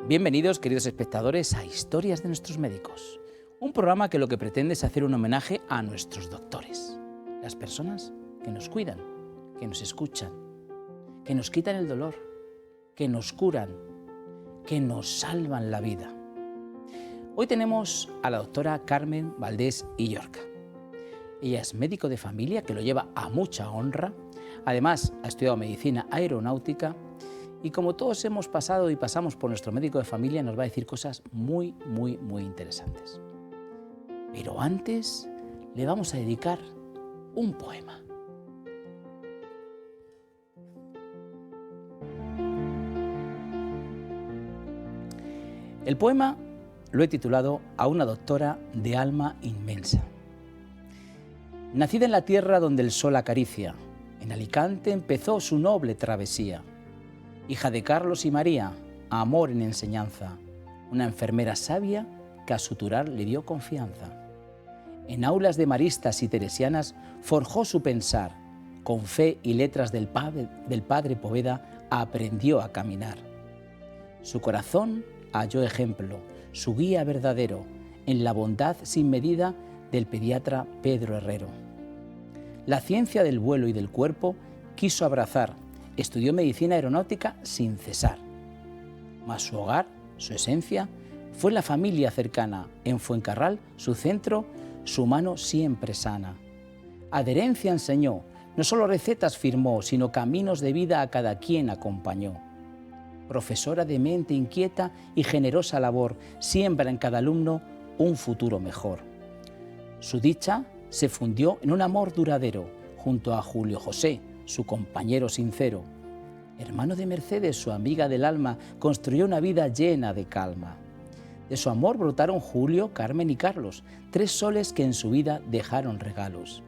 Bienvenidos, queridos espectadores, a Historias de nuestros médicos, un programa que lo que pretende es hacer un homenaje a nuestros doctores, las personas que nos cuidan, que nos escuchan, que nos quitan el dolor, que nos curan, que nos salvan la vida. Hoy tenemos a la doctora Carmen Valdés Illorca. Ella es médico de familia, que lo lleva a mucha honra. Además, ha estudiado medicina aeronáutica y como todos hemos pasado y pasamos por nuestro médico de familia, nos va a decir cosas muy interesantes. Pero antes le vamos a dedicar un poema. El poema lo he titulado A una doctora de alma inmensa. Nacida en la tierra donde el sol acaricia, en Alicante empezó su noble travesía. Hija de Carlos y María, amor en enseñanza, una enfermera sabia que a suturar le dio confianza. En aulas de maristas y teresianas forjó su pensar, con fe y letras del padre Poveda aprendió a caminar. Su corazón halló ejemplo, su guía verdadero, en la bondad sin medida del pediatra Pedro Herrero. La ciencia del vuelo y del cuerpo quiso abrazar, estudió medicina aeronáutica sin cesar. Mas su hogar, su esencia, fue la familia cercana, en Fuencarral, su centro, su mano siempre sana. Adherencia enseñó, no solo recetas firmó, sino caminos de vida a cada quien acompañó. Profesora de mente inquieta y generosa labor, siembra en cada alumno un futuro mejor. Su dicha se fundió en un amor duradero, junto a Julio José, su compañero sincero. Hermano de Mercedes, su amiga del alma, construyó una vida llena de calma. De su amor brotaron Julio, Carmen y Carlos, tres soles que en su vida dejaron regalos.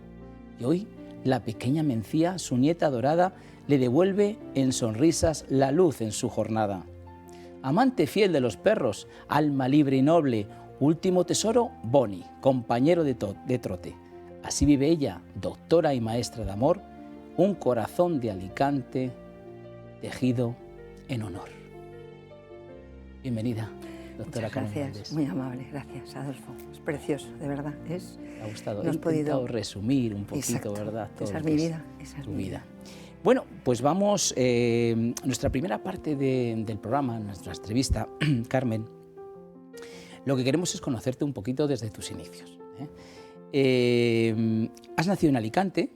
Y hoy, la pequeña Mencía, su nieta adorada, le devuelve en sonrisas la luz en su jornada. Amante fiel de los perros, alma libre y noble, último tesoro, Boni, compañero de trote. Así vive ella, doctora y maestra de amor, un corazón de Alicante tejido en honor. Bienvenida, doctora Carmen Valdés. Gracias, muy amable, gracias, Adolfo. Es precioso, de verdad. Me ha gustado. He intentado resumir un poquito, exacto, ¿verdad? Todo esa es mi vida, esa es tu mi vida. Bueno, pues vamos, nuestra primera parte del programa, nuestra entrevista, Carmen, lo que queremos es conocerte un poquito desde tus inicios. Has nacido en Alicante,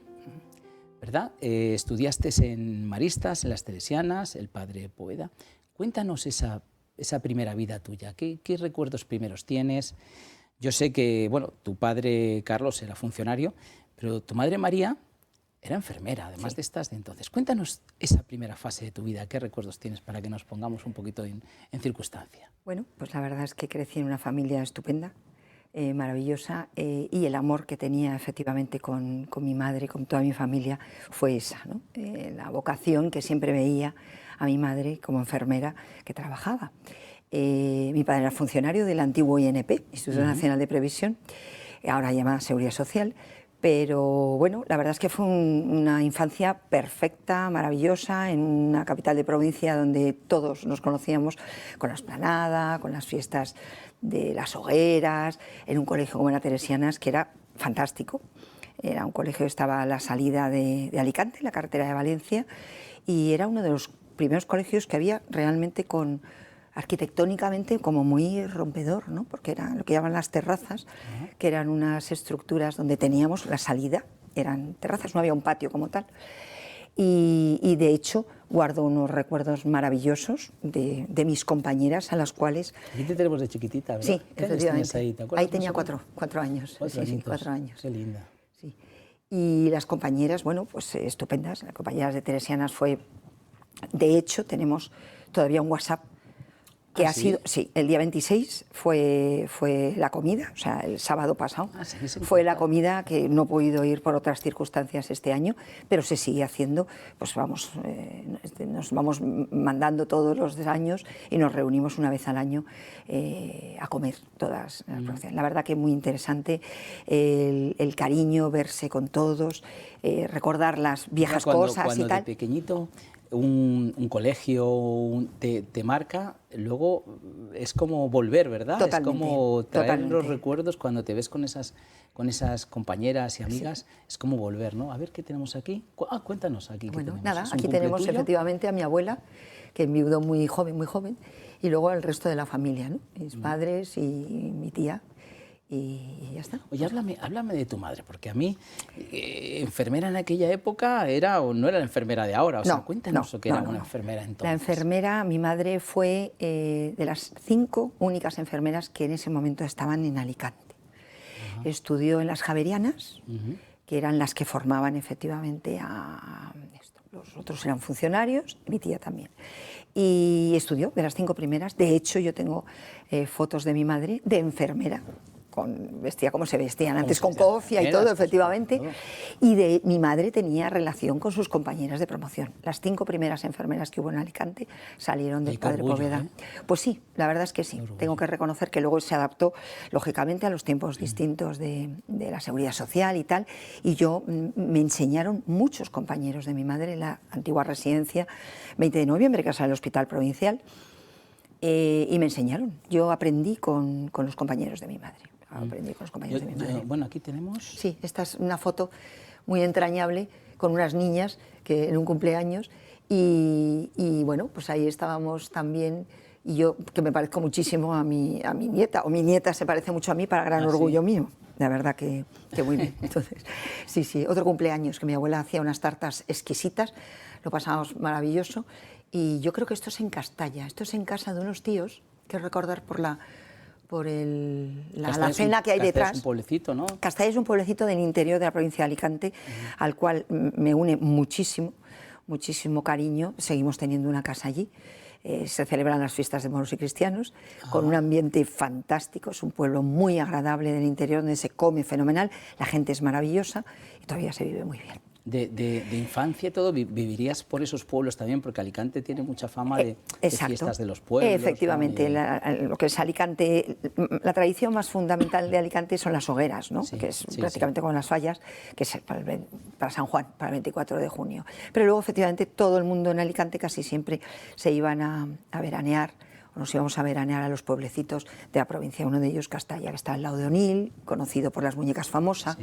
¿verdad? Estudiaste en Maristas, en las Teresianas, el padre Poveda. Cuéntanos esa primera vida tuya. ¿Qué recuerdos primeros tienes? Yo sé que, bueno, tu padre Carlos era funcionario, pero tu madre María era enfermera, además sí, de estas de entonces. Cuéntanos esa primera fase de tu vida. ¿Qué recuerdos tienes para que nos pongamos un poquito en circunstancia? Bueno, pues la verdad es que crecí en una familia estupenda, maravillosa, y el amor que tenía efectivamente con mi madre, con toda mi familia, fue esa, ¿no? La vocación que siempre veía a mi madre como enfermera que trabajaba. Mi padre era funcionario del antiguo INP, Instituto Nacional de Previsión, ahora llamada Seguridad Social, pero bueno, la verdad es que fue una infancia perfecta, maravillosa, en una capital de provincia donde todos nos conocíamos con la explanada, con las fiestas de las hogueras, en un colegio como era Teresianas, que era fantástico. Era un colegio que estaba a la salida de Alicante, la carretera de Valencia, y era uno de los primeros colegios que había realmente arquitectónicamente como muy rompedor, ¿no? Porque era lo que llaman las terrazas, que eran unas estructuras donde teníamos la salida, eran terrazas, no había un patio como tal. Y de hecho guardo unos recuerdos maravillosos de mis compañeras a las cuales... Aquí te tenemos de chiquitita, ¿verdad? Sí, efectivamente. Ahí? Ahí tenía 4 años. Sí, 4 años. Qué linda. Sí. Y las compañeras, bueno, pues estupendas. Las compañeras de Teresianas fue... De hecho, tenemos todavía un WhatsApp que ha sido, sí, el día 26 fue la comida, o sea, el sábado pasado, fue la comida que no he podido ir por otras circunstancias este año, pero se sigue haciendo, pues vamos, nos vamos mandando todos los años y nos reunimos una vez al año a comer todas las provincias. La verdad que muy interesante el cariño, verse con todos, recordar las viejas cosas cuando y tal. De pequeñito un colegio te marca, luego es como volver, ¿verdad? Totalmente, es como traer totalmente. los recuerdos cuando te ves con esas compañeras y amigas, sí. Es como volver, ¿no? A ver qué tenemos aquí. Cuéntanos aquí. Bueno, ¿qué tenemos? nada, aquí tenemos tuyo? efectivamente a mi abuela, que enviudó muy joven, y luego al resto de la familia, ¿no? Mis padres y mi tía. Y ya está. Oye, háblame de tu madre, porque a mí, enfermera en aquella época era o no era la enfermera de ahora. O sea, cuéntanos lo que era una enfermera entonces. La enfermera, mi madre fue de las 5 únicas enfermeras que en ese momento estaban en Alicante. Estudió en las Javerianas, que eran las que formaban efectivamente a esto. Los otros eran funcionarios, mi tía también. Y estudió de las 5 primeras. De hecho, yo tengo fotos de mi madre de enfermera. Vestía como se vestían antes, con cofia y todo, efectivamente. Y mi madre tenía relación con sus compañeras de promoción. Las 5 primeras enfermeras que hubo en Alicante salieron del Padre Poveda. Pues sí, la verdad es que sí. Tengo que reconocer que luego se adaptó, lógicamente, a los tiempos distintos de la seguridad social y tal. Y me enseñaron muchos compañeros de mi madre en la antigua residencia 20 de noviembre, que es el Hospital Provincial. Y me enseñaron. Yo aprendí con los compañeros de mi madre. Aprendí con los compañeros de mi madre. Bueno, aquí tenemos... Sí, esta es una foto muy entrañable con unas niñas que en un cumpleaños y bueno, pues ahí estábamos también y yo, que me parezco muchísimo a mi nieta, o mi nieta se parece mucho a mí para gran orgullo mío. La verdad que muy bien. Entonces, sí, otro cumpleaños, que mi abuela hacía unas tartas exquisitas, lo pasábamos maravilloso y yo creo que esto es en Castalla, esto es en casa de unos tíos, quiero recordar por la alacena que hay detrás. Castalla es un pueblecito, ¿no? Castalla es un pueblecito del interior de la provincia de Alicante, al cual me une muchísimo cariño. Seguimos teniendo una casa allí. Se celebran las fiestas de moros y cristianos, con un ambiente fantástico. Es un pueblo muy agradable del interior, donde se come fenomenal, la gente es maravillosa y todavía se vive muy bien. De infancia y todo, ¿vivirías por esos pueblos también? Porque Alicante tiene mucha fama de fiestas de los pueblos. Efectivamente, ¿no? Lo que es Alicante, la tradición más fundamental de Alicante son las hogueras, ¿no? Que es prácticamente como las fallas, que es para San Juan, para el 24 de junio. Pero luego, efectivamente, todo el mundo en Alicante casi siempre se iban a veranear, nos íbamos a veranear a los pueblecitos de la provincia, uno de ellos Castalla, que está al lado de Onil, conocido por las muñecas famosas,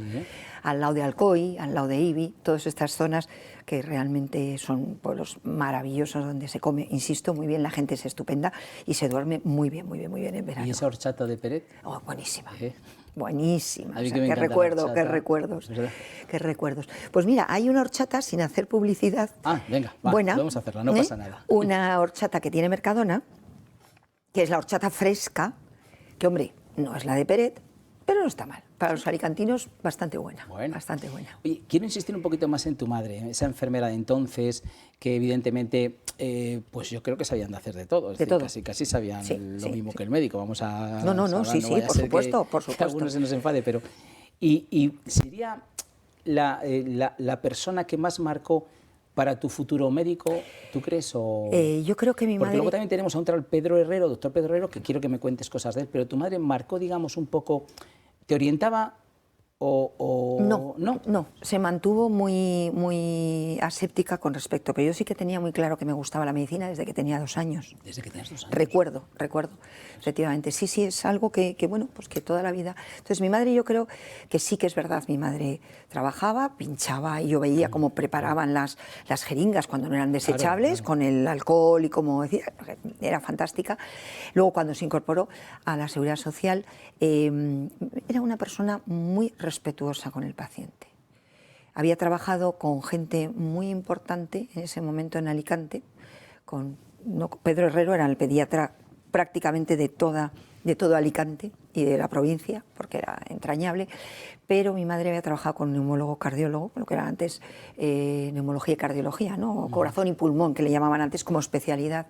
al lado de Alcoy, al lado de Ibi, todas estas zonas que realmente son pueblos maravillosos donde se come, insisto, muy bien, la gente es estupenda y se duerme muy bien en verano. ¿Y esa horchata de Peret? Oh, buenísima. Buenísima, o sea, qué recuerdos. Pues mira, hay una horchata, sin hacer publicidad, venga, buena, vamos a hacerla, no pasa nada. Una horchata que tiene Mercadona, que es la horchata fresca, que hombre, no es la de Peret, pero no está mal. Para los alicantinos, bastante buena. Bastante buena. Oye, quiero insistir un poquito más en tu madre, esa enfermera de entonces, que evidentemente, pues yo creo que sabían de hacer de todo. Es decir, casi sabían lo mismo que el médico. Vamos a... No, sí, por supuesto. Que algunos se nos enfade, pero... Y sería la persona que más marcó para tu futuro médico, ¿tú crees? Yo creo que mi madre... Porque luego también tenemos a un tal doctor Pedro Herrero, que quiero que me cuentes cosas de él, pero tu madre marcó, digamos, un poco, ¿te orientaba No, se mantuvo muy aséptica con respecto, pero yo sí que tenía muy claro que me gustaba la medicina desde que tenía 2 años. ¿Desde que tenías 2 años? Recuerdo, efectivamente. Sí, es algo que bueno, pues que toda la vida... Entonces mi madre, yo creo que sí que es verdad, mi madre trabajaba, pinchaba y yo veía cómo preparaban las jeringas cuando no eran desechables, con el alcohol y como decía, era fantástica. Luego cuando se incorporó a la Seguridad Social, era una persona muy respetuosa con el paciente. Había trabajado con gente muy importante en ese momento en Alicante, Pedro Herrero era el pediatra prácticamente de todo Alicante y de la provincia, porque era entrañable, pero mi madre había trabajado con un neumólogo cardiólogo, lo que era antes neumología y cardiología, ¿no? Corazón y pulmón, que le llamaban antes como especialidad.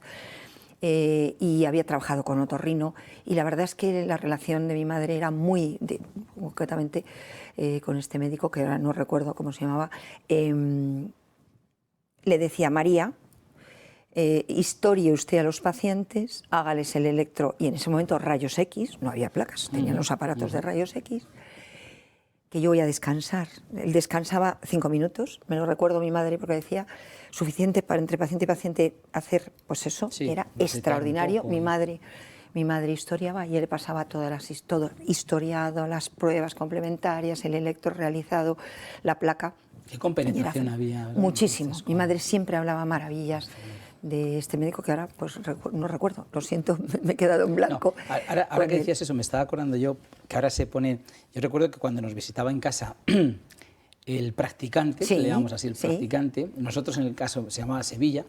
Y había trabajado con otorrino y la verdad es que la relación de mi madre era concretamente con este médico, que ahora no recuerdo cómo se llamaba, le decía: María, historie usted a los pacientes, hágales el electro, y en ese momento rayos X, no había placas, tenían los aparatos de rayos X, que yo voy a descansar. Él descansaba 5 minutos, me lo recuerdo mi madre porque decía, suficiente para entre paciente y paciente hacer, pues eso, Sí, era recitar extraordinario. un poco. Mi madre historiaba y él pasaba todo historiado, las pruebas complementarias, el electro realizado, la placa. ¿Qué compenetración había? Muchísimo. Mi madre siempre hablaba maravillas de este médico que ahora pues no recuerdo, lo siento, me he quedado en blanco. No, ahora que decías eso, me estaba acordando yo que ahora se pone... Yo recuerdo que cuando nos visitaba en casa el practicante, Sí, le llamamos así, el sí. practicante, nosotros en el caso se llamaba Sevilla.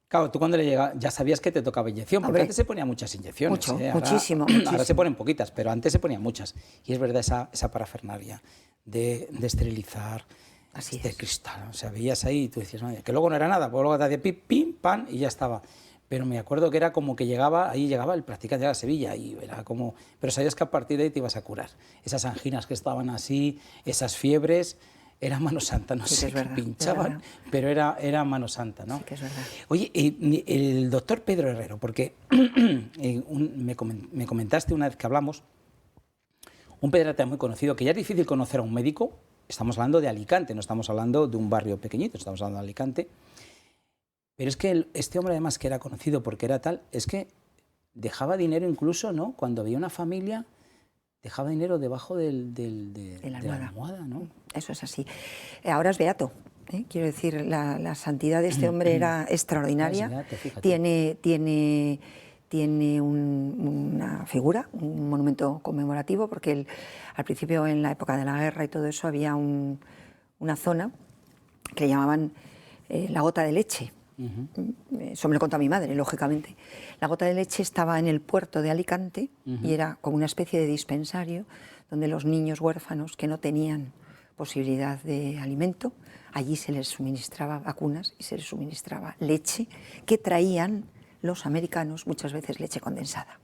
Claro, tú cuando le llegaba ya sabías que te tocaba inyección, porque Hombre, antes se ponían muchas inyecciones. mucho, Ahora, muchísimo, ahora se muchísimo. ponen poquitas, pero antes se ponían muchas. Y es verdad esa parafernalia de esterilizar, Así este es. cristal. O sea, veías ahí y tú decías, "Madre", que luego no era nada, porque luego te hacía pim, pim, pan y ya estaba. Pero me acuerdo que era como que ahí llegaba el practicante de la Sevilla y era como... Pero sabías que a partir de ahí te ibas a curar. Esas anginas que estaban así, esas fiebres, era mano santa, no Sí que sé es qué verdad, pinchaban, pero era mano santa, ¿no? Sí que es verdad. Oye, el doctor Pedro Herrero, porque me comentaste una vez que hablamos, un pediatra muy conocido, que ya es difícil conocer a un médico, estamos hablando de Alicante, no estamos hablando de un barrio pequeñito, estamos hablando de Alicante, pero es que este hombre además que era conocido porque era tal, es que dejaba dinero incluso, ¿no? Cuando veía una familia, dejaba dinero debajo de la almohada, ¿no? Eso es así. Ahora es beato. Quiero decir, la santidad de este hombre era extraordinaria. Es beato, fíjate. Tiene una figura, un monumento conmemorativo, porque él, al principio, en la época de la guerra y todo eso, había una zona que llamaban la gota de leche. Eso me lo contó mi madre, lógicamente. La gota de leche estaba en el puerto de Alicante y era como una especie de dispensario donde los niños huérfanos que no tenían posibilidad de alimento, allí se les suministraba vacunas y se les suministraba leche que traían los americanos, muchas veces leche condensada.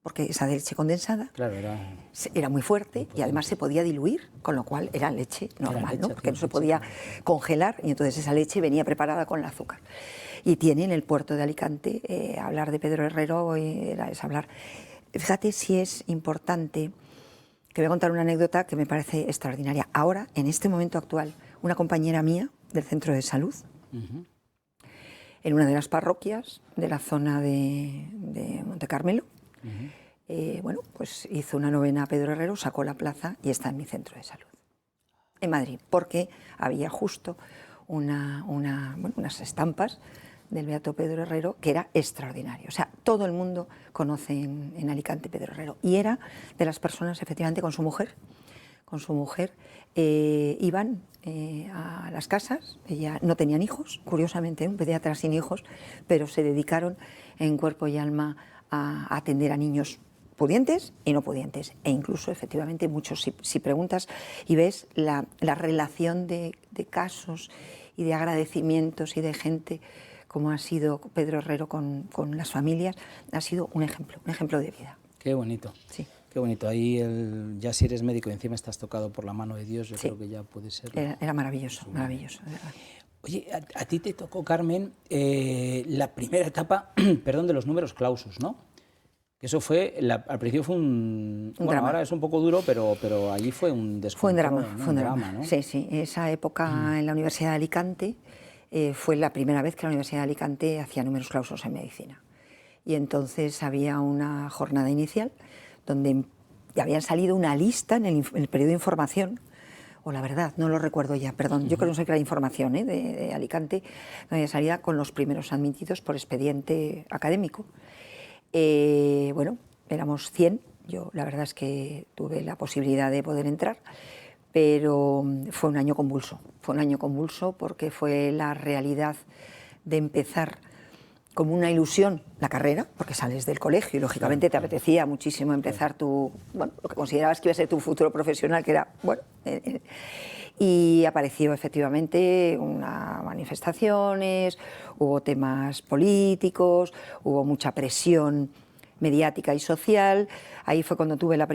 Porque esa leche condensada claro, era muy fuerte y además se podía diluir, con lo cual era leche normal, ¿no? Porque no se podía congelar y entonces esa leche venía preparada con el azúcar. Y tiene en el puerto de Alicante, hablar de Pedro Herrero es hablar... Fíjate si es importante, que voy a contar una anécdota que me parece extraordinaria. Ahora, en este momento actual, una compañera mía del centro de salud, en una de las parroquias de la zona de Monte Carmelo, bueno, pues hizo una novena a Pedro Herrero, sacó la plaza y está en mi centro de salud, en Madrid, porque había justo unas estampas del beato Pedro Herrero que era extraordinario. O sea, todo el mundo conoce en Alicante Pedro Herrero. Y era de las personas, efectivamente, con su mujer, iban a las casas, ella no tenían hijos, curiosamente, un pediatra sin hijos, pero se dedicaron en cuerpo y alma a atender a niños pudientes y no pudientes, e incluso efectivamente muchos, si preguntas y ves la relación de casos y de agradecimientos y de gente como ha sido Pedro Herrero con las familias, ha sido un ejemplo de vida. Qué bonito. Sí. Qué bonito. Ahí ya si eres médico y encima estás tocado por la mano de Dios, yo Sí. creo que ya puede ser. Era maravilloso, maravilloso, de verdad. Oye, a ti te tocó, Carmen, la primera etapa, perdón, de los números clausus, ¿no? Eso fue, al principio fue un bueno, drama. ahora es un poco duro, pero allí fue un descontrol. Fue un drama, ¿no? Sí, sí. Esa época en la Universidad de Alicante fue la primera vez que la Universidad de Alicante hacía números clausus en medicina. Y entonces había una jornada inicial donde habían salido una lista en el periodo de información, o la verdad, no lo recuerdo ya, perdón, yo creo que era información de Alicante, donde salía con los primeros admitidos por expediente académico. Bueno, éramos 100, yo la verdad es que tuve la posibilidad de poder entrar, pero fue un año convulso porque fue la realidad de empezar como una ilusión la carrera, porque sales del colegio y lógicamente te apetecía muchísimo empezar lo que considerabas que iba a ser tu futuro profesional, que era, y apareció efectivamente unas manifestaciones, hubo temas políticos, hubo mucha presión mediática y social. Ahí fue cuando tuve el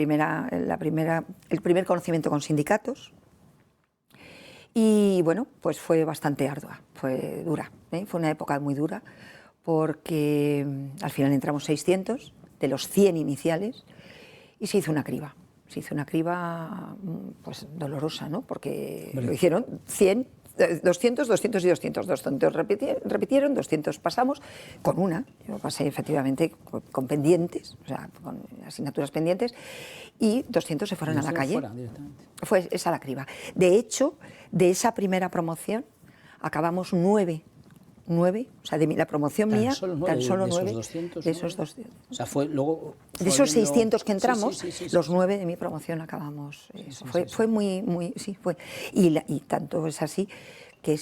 primer conocimiento con sindicatos. Y bueno, pues fue bastante ardua, fue dura, fue una época muy dura, porque al final entramos 600 de los 100 iniciales y se hizo una criba. se hizo una criba pues dolorosa, ¿no? Porque lo hicieron 100, 200, 200 y 200. 200 repitieron, 200 pasamos con una. Yo pasé efectivamente con pendientes, o sea, con asignaturas pendientes, y 200 se fueron a la calle. Fue esa la criba. De hecho, de esa primera promoción acabamos 9, o sea, de la promoción mía, tan solo 9 de esos 200. O sea, fue luego... De esos 600 que entramos, sí, los 9 de mi promoción acabamos. Fue muy, fue. Y tanto es así que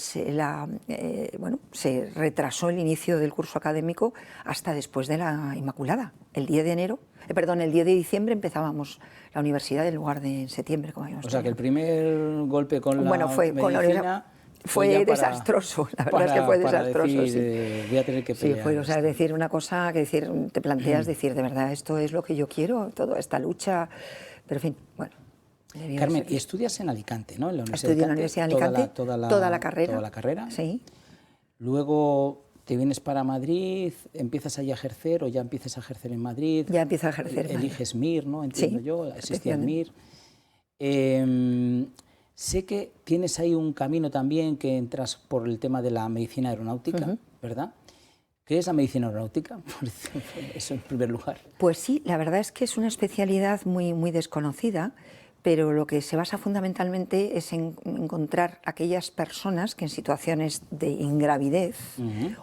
bueno, se retrasó el inicio del curso académico hasta después de la Inmaculada. El 10 de diciembre empezábamos la universidad en lugar de en septiembre, como habíamos tenido. O sea, que el primer golpe con la medicina... Fue desastroso, la verdad es que fue desastroso. Decir, voy a tener que pelear. Sí, fue, o sea, decir una cosa que decir, te planteas decir, de verdad, esto es lo que yo quiero, toda esta lucha, pero en fin, bueno. Carmen, y estudias en Alicante, ¿no? En la Universidad Estudio en la Universidad de Alicante, toda la carrera. Toda la carrera. Sí. Luego te vienes para Madrid, empiezas ahí a ejercer o ya empiezas a ejercer en Madrid. Ya empiezo a ejercer. Eliges MIR, ¿no? Entiendo yo, existía el MIR. Sé que tienes ahí un camino también que entras por el tema de la medicina aeronáutica, ¿verdad? ¿Qué es la medicina aeronáutica? Eso en primer lugar. Pues sí, la verdad es que es una especialidad muy desconocida, pero lo que se basa fundamentalmente es en encontrar aquellas personas que en situaciones de ingravidez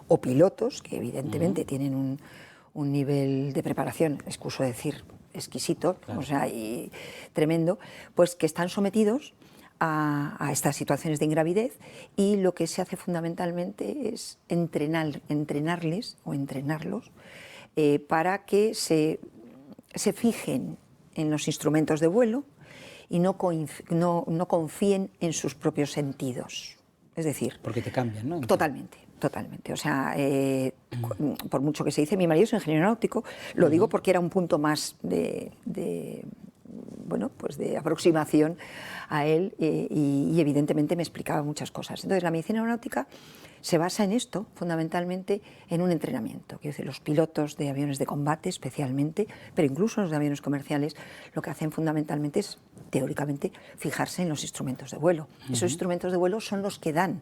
o pilotos, que evidentemente tienen un nivel de preparación, excuso decir, exquisito, claro. O sea, y tremendo, pues que están sometidos a estas situaciones de ingravidez, y lo que se hace fundamentalmente es entrenarlos para que se fijen en los instrumentos de vuelo y no confíen en sus propios sentidos. Es decir... Porque te cambian, ¿no? Totalmente. O sea, por mucho que se dice, mi marido es ingeniero náutico, lo digo porque era un punto más bueno, pues de aproximación a él, y evidentemente me explicaba muchas cosas. Entonces, la medicina aeronáutica se basa en esto, fundamentalmente en un entrenamiento. Quiero decir, los pilotos de aviones de combate especialmente, pero incluso los de aviones comerciales, lo que hacen fundamentalmente es, teóricamente, fijarse en los instrumentos de vuelo. Esos instrumentos de vuelo son los que dan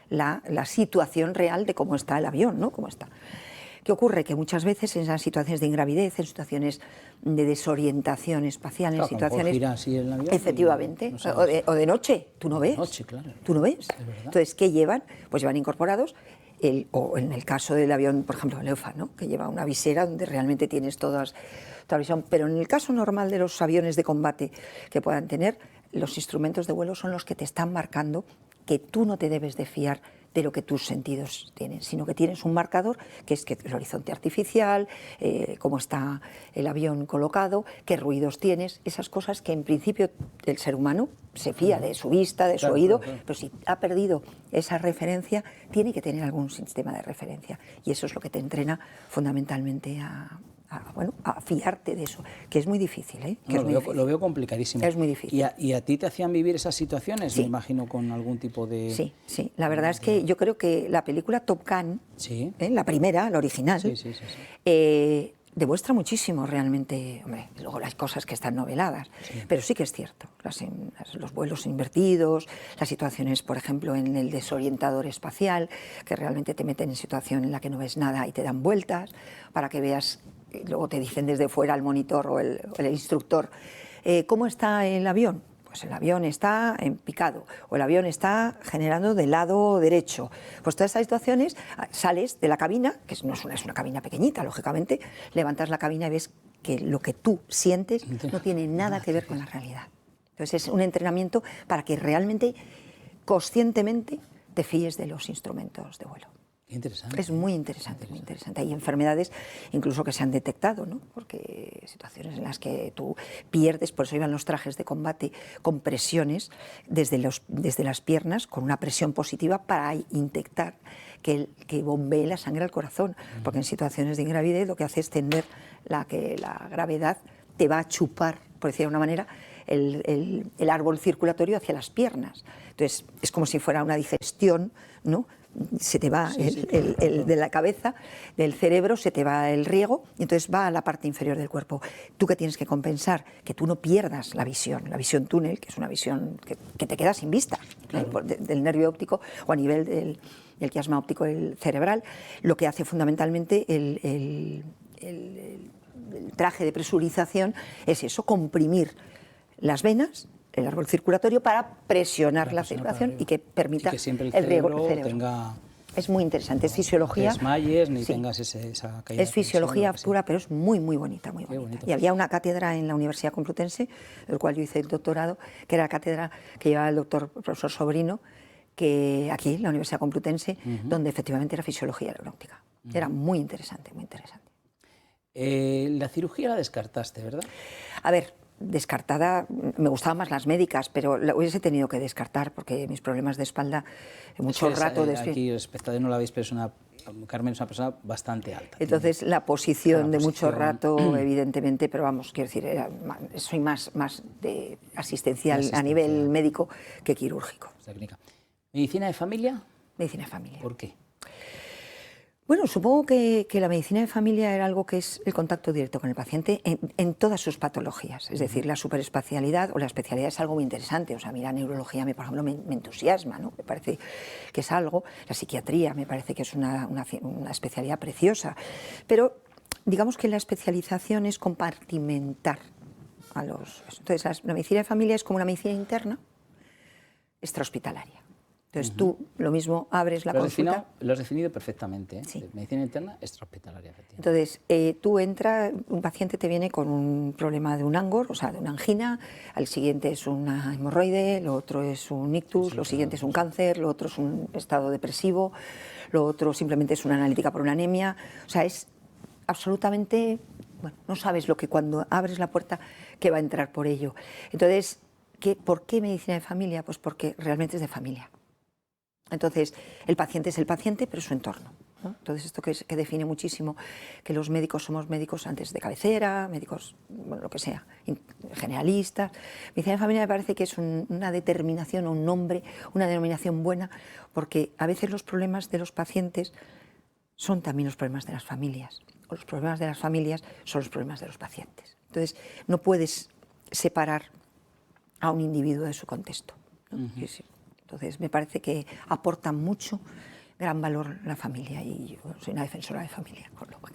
la situación real de cómo está el avión, ¿no? Cómo está. ¿Qué ocurre? Que muchas veces en esas situaciones de ingravidez, en situaciones de desorientación espacial, en situaciones... Gira así el avión, efectivamente, no o de noche, tú no ves. Noche, claro. Tú no ves. Entonces, ¿qué llevan? Pues llevan incorporados, o en el caso del avión, por ejemplo, el EUFA, ¿no? Que lleva una visera donde realmente tienes toda la visión. Pero en el caso normal de los aviones de combate que puedan tener, los instrumentos de vuelo son los que te están marcando que tú no te debes de fiar de lo que tus sentidos tienen, sino que tienes un marcador que es el horizonte artificial, cómo está el avión colocado, qué ruidos tienes, esas cosas que en principio el ser humano se fía de su vista, de su oído, pero si ha perdido esa referencia, tiene que tener algún sistema de referencia, y eso es lo que te entrena fundamentalmente a fiarte de eso, que es muy difícil, ¿eh? Que lo veo complicadísimo. Es muy difícil. ¿Y a ti te hacían vivir esas situaciones? Sí. Me imagino con algún tipo de... Sí. La verdad es que yo creo que la película Top Gun, la primera, la original, demuestra muchísimo realmente. Hombre, luego hay cosas que están noveladas, pero sí que es cierto. Los vuelos invertidos, las situaciones, por ejemplo, en el desorientador espacial, que realmente te meten en situación en la que no ves nada y te dan vueltas para que veas. Luego te dicen desde fuera el monitor o el instructor, ¿cómo está el avión? Pues el avión está en picado, o el avión está generando del lado derecho. Pues todas estas situaciones, sales de la cabina, que no es una cabina pequeñita, lógicamente, levantas la cabina y ves que lo que tú sientes no tiene nada que ver con la realidad. Entonces es un entrenamiento para que realmente, conscientemente, te fíes de los instrumentos de vuelo. Interesante. Es muy interesante, muy interesante. Hay enfermedades incluso que se han detectado, ¿no? Porque situaciones en las que tú pierdes, por eso iban los trajes de combate con presiones desde las piernas, con una presión positiva para inyectar que bombee la sangre al corazón, porque en situaciones de ingravidez lo que hace es tender que la gravedad te va a chupar, por decirlo de una manera, el árbol circulatorio hacia las piernas. Entonces, es como si fuera una digestión, ¿no? Se te va de la cabeza, del cerebro, se te va el riego, y entonces va a la parte inferior del cuerpo. ¿Tú qué tienes que compensar? Que tú no pierdas la visión túnel, que es una visión que te queda sin vista, claro, del nervio óptico o a nivel del quiasma óptico cerebral. Lo que hace fundamentalmente el traje de presurización es eso, comprimir las venas, el árbol circulatorio, para presionar la circulación y que permita el riego del cerebro. Tenga... Es muy interesante, es fisiología. No te desmayes ni tengas esa caída. Es fisiología pura, pero es muy, muy bonita, muy bonita. Y había una cátedra en la Universidad Complutense, del cual yo hice el doctorado, que era la cátedra que llevaba el profesor Sobrino, que aquí, en la Universidad Complutense, donde efectivamente era fisiología aeronáutica. Era muy interesante, muy interesante. La cirugía la descartaste, ¿verdad? A ver, descartada, me gustaban más las médicas, pero la hubiese tenido que descartar porque mis problemas de espalda, mucho rato... Aquí el espectador no la veis, pero Carmen es una persona bastante alta. Entonces la posición de mucho rato, evidentemente, pero vamos, quiero decir, soy más de asistencial a nivel médico que quirúrgico. Técnica. ¿Medicina de familia? Medicina de familia. ¿Por qué? Bueno, supongo que la medicina de familia era algo que es el contacto directo con el paciente en todas sus patologías. Es decir, la superespecialidad o la especialidad es algo muy interesante. O sea, a mí la neurología, por ejemplo, me entusiasma, ¿no? Me parece que es algo. La psiquiatría me parece que es una especialidad preciosa. Pero digamos que la especialización es compartimentar a los... Entonces, la medicina de familia es como una medicina interna extrahospitalaria. Entonces tú lo mismo abres la consulta. Lo has definido perfectamente, ¿eh? Sí. Medicina interna extrahospitalaria. Entonces tú entras, un paciente te viene con un problema de un angor, o sea, de una angina, al siguiente es una hemorroide, lo otro es un ictus, lo siguiente es un cáncer, lo otro es un estado depresivo, lo otro simplemente es una analítica por una anemia. O sea, es absolutamente, bueno, no sabes lo que cuando abres la puerta que va a entrar por ello. Entonces, ¿por qué medicina de familia? Pues porque realmente es de familia. Entonces, el paciente es el paciente, pero su entorno, ¿no? Entonces, esto que define muchísimo que los médicos somos médicos antes de cabecera, médicos, bueno, lo que sea, generalistas. Medicina de familia me parece que es una determinación o un nombre, una denominación buena, porque a veces los problemas de los pacientes son también los problemas de las familias, o los problemas de las familias son los problemas de los pacientes. Entonces, no puedes separar a un individuo de su contexto, ¿no? Sí. Entonces, me parece que aporta mucho, gran valor la familia, y yo soy una defensora de familia.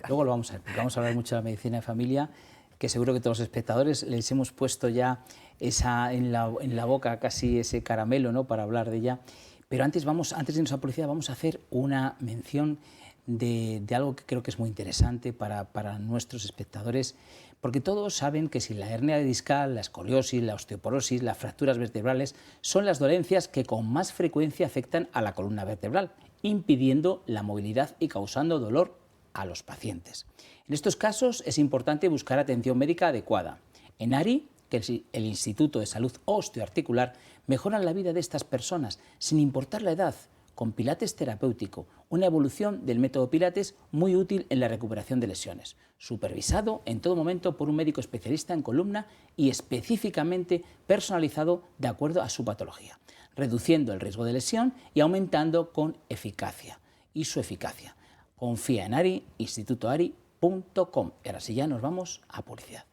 Luego lo vamos a ver, porque vamos a hablar mucho de la medicina de familia, que seguro que todos los espectadores les hemos puesto ya en la boca casi ese caramelo, ¿no?, para hablar de ella. Pero antes de irnos a publicidad, vamos a hacer una mención de algo que creo que es muy interesante para nuestros espectadores, porque todos saben que si la hernia discal, la escoliosis, la osteoporosis, las fracturas vertebrales son las dolencias que con más frecuencia afectan a la columna vertebral, impidiendo la movilidad y causando dolor a los pacientes. En estos casos es importante buscar atención médica adecuada. En ARI, que es el Instituto de Salud Osteoarticular, mejoran la vida de estas personas sin importar la edad, con Pilates terapéutico, una evolución del método Pilates muy útil en la recuperación de lesiones, supervisado en todo momento por un médico especialista en columna y específicamente personalizado de acuerdo a su patología, reduciendo el riesgo de lesión y aumentando con eficacia y su eficacia. Confía en ARI, institutoari.com. Y ahora sí ya nos vamos a publicidad.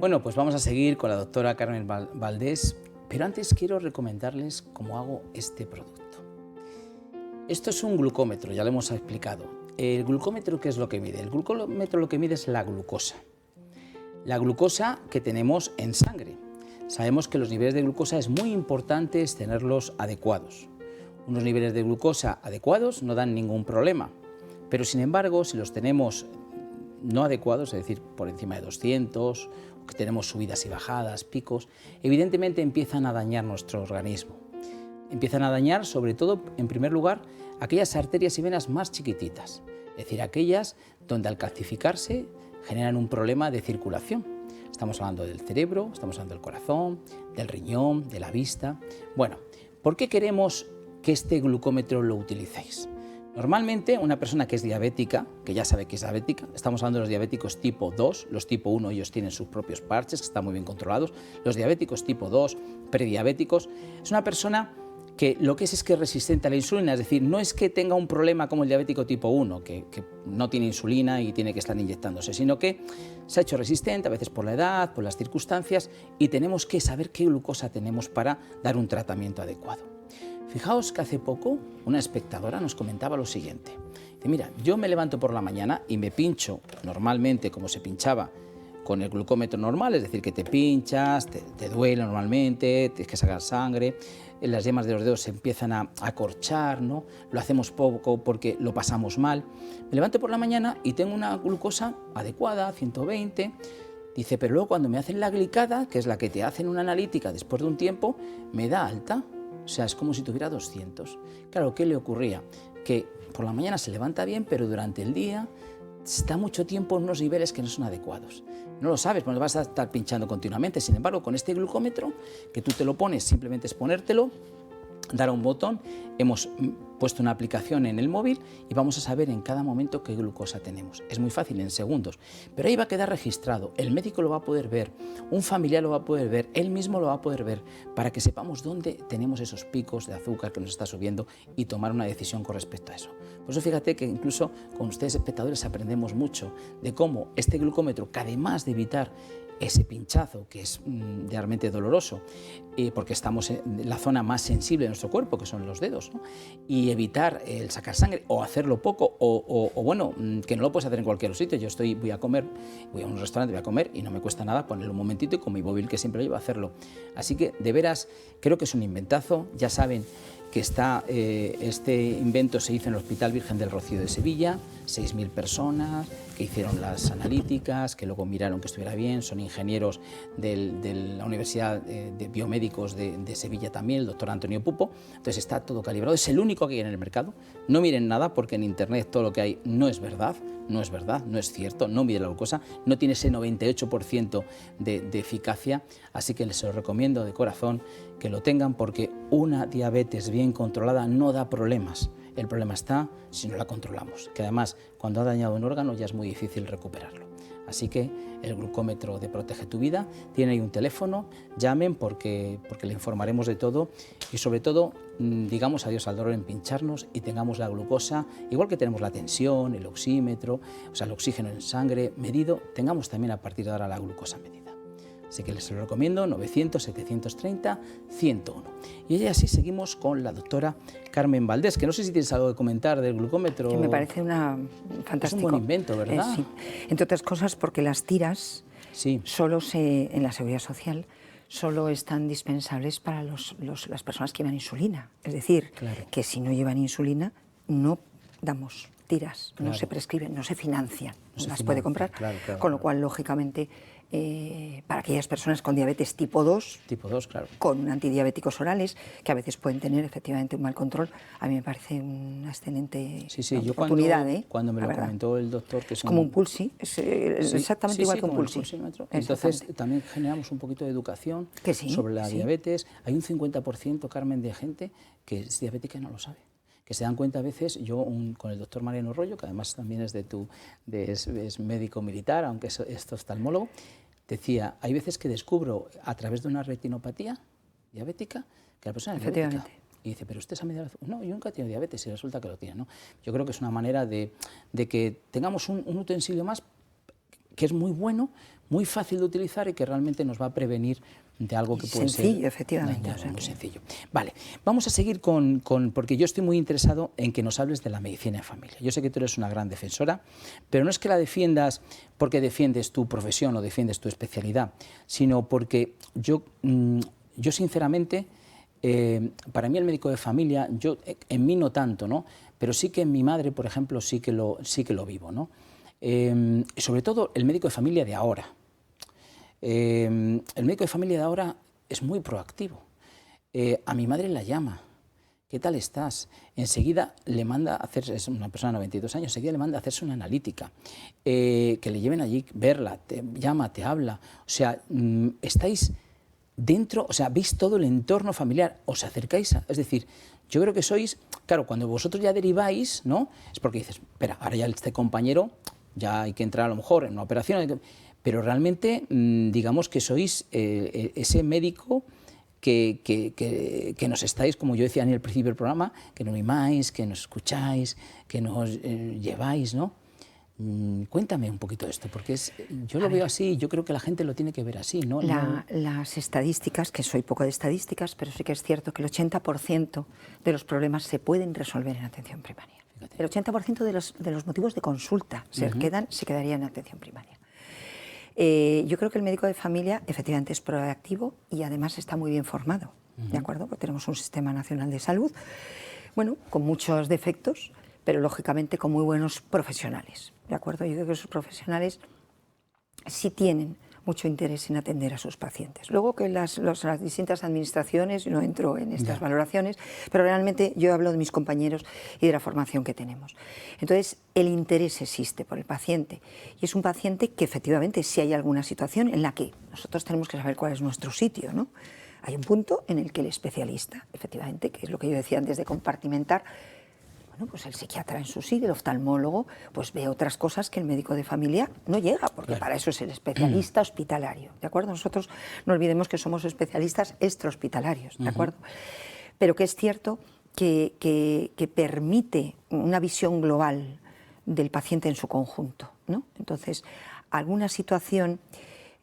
Bueno, pues vamos a seguir con la doctora Carmen Valdés, pero antes quiero recomendarles cómo hago este producto. Esto es un glucómetro, ya lo hemos explicado. El glucómetro, ¿qué es lo que mide? El glucómetro lo que mide es la glucosa. La glucosa que tenemos en sangre. Sabemos que los niveles de glucosa es muy importante tenerlos adecuados. Unos niveles de glucosa adecuados no dan ningún problema, pero sin embargo, si los tenemos no adecuados, es decir, por encima de 200, que tenemos subidas y bajadas, picos, evidentemente empiezan a dañar nuestro organismo. Empiezan a dañar, sobre todo, en primer lugar, aquellas arterias y venas más chiquititas, es decir, aquellas donde al calcificarse generan un problema de circulación. Estamos hablando del cerebro, estamos hablando del corazón, del riñón, de la vista. Bueno, ¿por qué queremos que este glucómetro lo utilicéis. Normalmente una persona que es diabética, que ya sabe que es diabética, estamos hablando de los diabéticos tipo 2, los tipo 1 ellos tienen sus propios parches que están muy bien controlados, los diabéticos tipo 2, prediabéticos, es una persona que lo que es que es resistente a la insulina, es decir, no es que tenga un problema como el diabético tipo 1, que no tiene insulina y tiene que estar inyectándose, sino que se ha hecho resistente, a veces por la edad, por las circunstancias, y tenemos que saber qué glucosa tenemos para dar un tratamiento adecuado. Fijaos que hace poco una espectadora nos comentaba lo siguiente. Dice, mira, yo me levanto por la mañana y me pincho normalmente como se pinchaba con el glucómetro normal, es decir, que te pinchas, te duele normalmente, tienes que sacar sangre, las yemas de los dedos se empiezan a acorchar, ¿no? Lo hacemos poco porque lo pasamos mal. Me levanto por la mañana y tengo una glucosa adecuada, 120. Dice, pero luego cuando me hacen la glicada, que es la que te hacen una analítica después de un tiempo, me da alta. O sea, es como si tuviera 200. Claro, ¿qué le ocurría? Que por la mañana se levanta bien, pero durante el día está mucho tiempo en unos niveles que no son adecuados. No lo sabes, pues vas a estar pinchando continuamente. Sin embargo, con este glucómetro, que tú te lo pones, simplemente es ponértelo, dar a un botón, hemos puesto una aplicación en el móvil y vamos a saber en cada momento qué glucosa tenemos. Es muy fácil, en segundos, pero ahí va a quedar registrado, el médico lo va a poder ver, un familiar lo va a poder ver, él mismo lo va a poder ver, para que sepamos dónde tenemos esos picos de azúcar que nos está subiendo y tomar una decisión con respecto a eso. Por eso fíjate que incluso con ustedes espectadores aprendemos mucho de cómo este glucómetro, que además de evitar ese pinchazo que es realmente doloroso, porque estamos en la zona más sensible de nuestro cuerpo, que son los dedos, ¿no? Y evitar el sacar sangre o hacerlo poco, o bueno, que no lo puedes hacer en cualquier sitio. Yo voy a comer, voy a un restaurante, voy a comer y no me cuesta nada ponerlo un momentito y con mi móvil que siempre lo llevo a hacerlo. Así que de veras creo que es un inventazo. Ya saben que este invento se hizo en el Hospital Virgen del Rocío de Sevilla, 6.000 personas que hicieron las analíticas, que luego miraron que estuviera bien, son ingenieros de la Universidad de Biomédicos de Sevilla también, el doctor Antonio Pupo, entonces está todo calibrado, es el único que hay en el mercado. No miren nada porque en internet todo lo que hay no es verdad, no es cierto, no mide la glucosa, no tiene ese 98% de eficacia, así que les lo recomiendo de corazón que lo tengan, porque una diabetes bien controlada no da problemas. El problema está si no la controlamos, que además cuando ha dañado un órgano ya es muy difícil recuperarlo. Así que el glucómetro de Protege tu Vida tiene ahí un teléfono, llamen porque le informaremos de todo y sobre todo digamos adiós al dolor en pincharnos y tengamos la glucosa, igual que tenemos la tensión, el oxímetro, o sea el oxígeno en sangre medido, tengamos también a partir de ahora la glucosa medida. Así que les lo recomiendo, 900-730-101. Y así seguimos con la doctora Carmen Valdés, que no sé si tienes algo que comentar del glucómetro. Que me parece fantástico. Es un buen invento, ¿verdad? Sí. Entre otras cosas porque las tiras sí. en la Seguridad Social solo están dispensables para las personas que llevan insulina. Es decir, claro, que si no llevan insulina no damos tiras, claro, no se prescriben, no se financian, no se las financia, puede comprar, claro, con lo cual, lógicamente, para aquellas personas con diabetes tipo 2, claro, con antidiabéticos orales, que a veces pueden tener efectivamente un mal control, a mí me parece una excelente oportunidad. Cuando me lo comentó el doctor, que es como un pulsi, es exactamente igual que un pulsi. Entonces también generamos un poquito de educación sobre la diabetes. Hay un 50%, Carmen, de gente que es diabética y no lo sabe, que se dan cuenta a veces. Yo con el doctor Mariano Rollo, que además también es es médico militar, aunque es oftalmólogo, decía, hay veces que descubro a través de una retinopatía diabética que la persona es diabética. Y dice, pero usted se ha medido. No, yo nunca he tenido diabetes y resulta que lo tiene, ¿no? Yo creo que es una manera de que tengamos un utensilio más que es muy bueno, muy fácil de utilizar y que realmente nos va a prevenir de algo que puede ser sencillo, efectivamente, muy sencillo. Vale, vamos a seguir porque yo estoy muy interesado en que nos hables de la medicina de familia. Yo sé que tú eres una gran defensora, pero no es que la defiendas porque defiendes tu profesión o defiendes tu especialidad, sino porque yo sinceramente, para mí el médico de familia, en mí no tanto, ¿no? Pero sí que en mi madre, por ejemplo, sí que lo vivo, ¿no? Sobre todo el médico de familia de ahora. El médico de familia de ahora es muy proactivo. A mi madre la llama. ¿Qué tal estás? Enseguida le manda a hacer, es una persona de 92 años, enseguida le manda a hacerse una analítica. Que le lleven allí, verla, te llama, te habla. O sea, estáis dentro, o sea, veis todo el entorno familiar, os acercáis es decir, yo creo que sois, claro, cuando vosotros ya deriváis, ¿no? Es porque dices, espera, ahora ya este compañero, ya hay que entrar a lo mejor en una operación, pero realmente, digamos que sois ese médico que nos estáis, como yo decía en el principio del programa, que nos mimáis, que nos escucháis, que nos lleváis, ¿no? Cuéntame un poquito de esto, porque yo lo veo así, yo creo que la gente lo tiene que ver así, ¿no? Las estadísticas, que soy poco de estadísticas, pero sí que es cierto que el 80% de los problemas se pueden resolver en atención primaria. Fíjate. El 80% de los motivos de consulta se quedarían en atención primaria. Yo creo que el médico de familia efectivamente es proactivo y además está muy bien formado, ¿de acuerdo? Porque tenemos un sistema nacional de salud, bueno, con muchos defectos, pero lógicamente con muy buenos profesionales, ¿de acuerdo? Yo creo que esos profesionales sí tienen mucho interés en atender a sus pacientes. Luego que las distintas administraciones, no entro en estas valoraciones, pero realmente yo hablo de mis compañeros y de la formación que tenemos. Entonces, el interés existe por el paciente y es un paciente que efectivamente si hay alguna situación en la que nosotros tenemos que saber cuál es nuestro sitio, ¿no? Hay un punto en el que el especialista, efectivamente, que es lo que yo decía antes de compartimentar, bueno, pues el psiquiatra en su sitio, el oftalmólogo, pues ve otras cosas que el médico de familia no llega, porque para eso es el especialista hospitalario, ¿de acuerdo? Nosotros no olvidemos que somos especialistas extrahospitalarios, ¿de acuerdo? Pero que es cierto que permite una visión global del paciente en su conjunto, ¿no? Entonces, alguna situación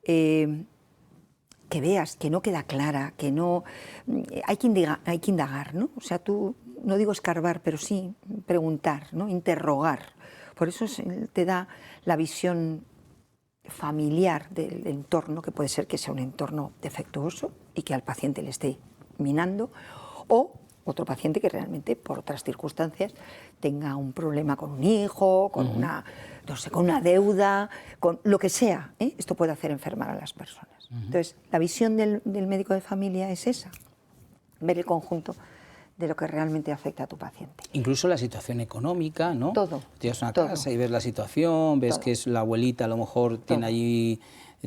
que veas que no queda clara, que no... Hay que indagar, ¿no? O sea, tú... No digo escarbar, pero sí preguntar, ¿no? Interrogar. Por eso te da la visión familiar del entorno, que puede ser que sea un entorno defectuoso y que al paciente le esté minando, o otro paciente que realmente, por otras circunstancias, tenga un problema con un hijo, con una, no sé, con una deuda, con lo que sea, ¿eh? Esto puede hacer enfermar a las personas. Entonces, la visión del médico de familia es esa, ver el conjunto de lo que realmente afecta a tu paciente. Incluso la situación económica, ¿no? Todo. Tienes una casa y ves la situación, ves que es la abuelita, a lo mejor tiene allí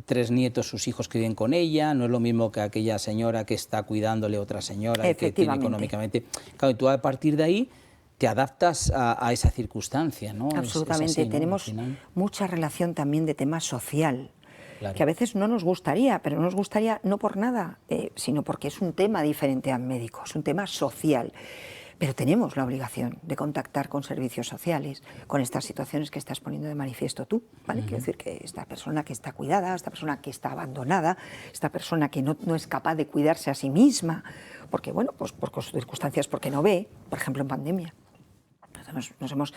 3 nietos, sus hijos que viven con ella, no es lo mismo que aquella señora que está cuidándole a otra señora y que tiene económicamente... Claro, y tú a partir de ahí te adaptas a esa circunstancia, ¿no? Absolutamente. Es así, ¿no? Tenemos mucha relación también de tema social. Claro. Que a veces no nos gustaría, pero no nos gustaría no por nada, sino porque es un tema diferente al médico, es un tema social. Pero tenemos la obligación de contactar con servicios sociales, con estas situaciones que estás poniendo de manifiesto tú, ¿vale? Quiero decir que esta persona que está cuidada, esta persona que está abandonada, esta persona que no es capaz de cuidarse a sí misma, porque, bueno, pues por circunstancias, porque no ve, por ejemplo, en pandemia. Nos hemos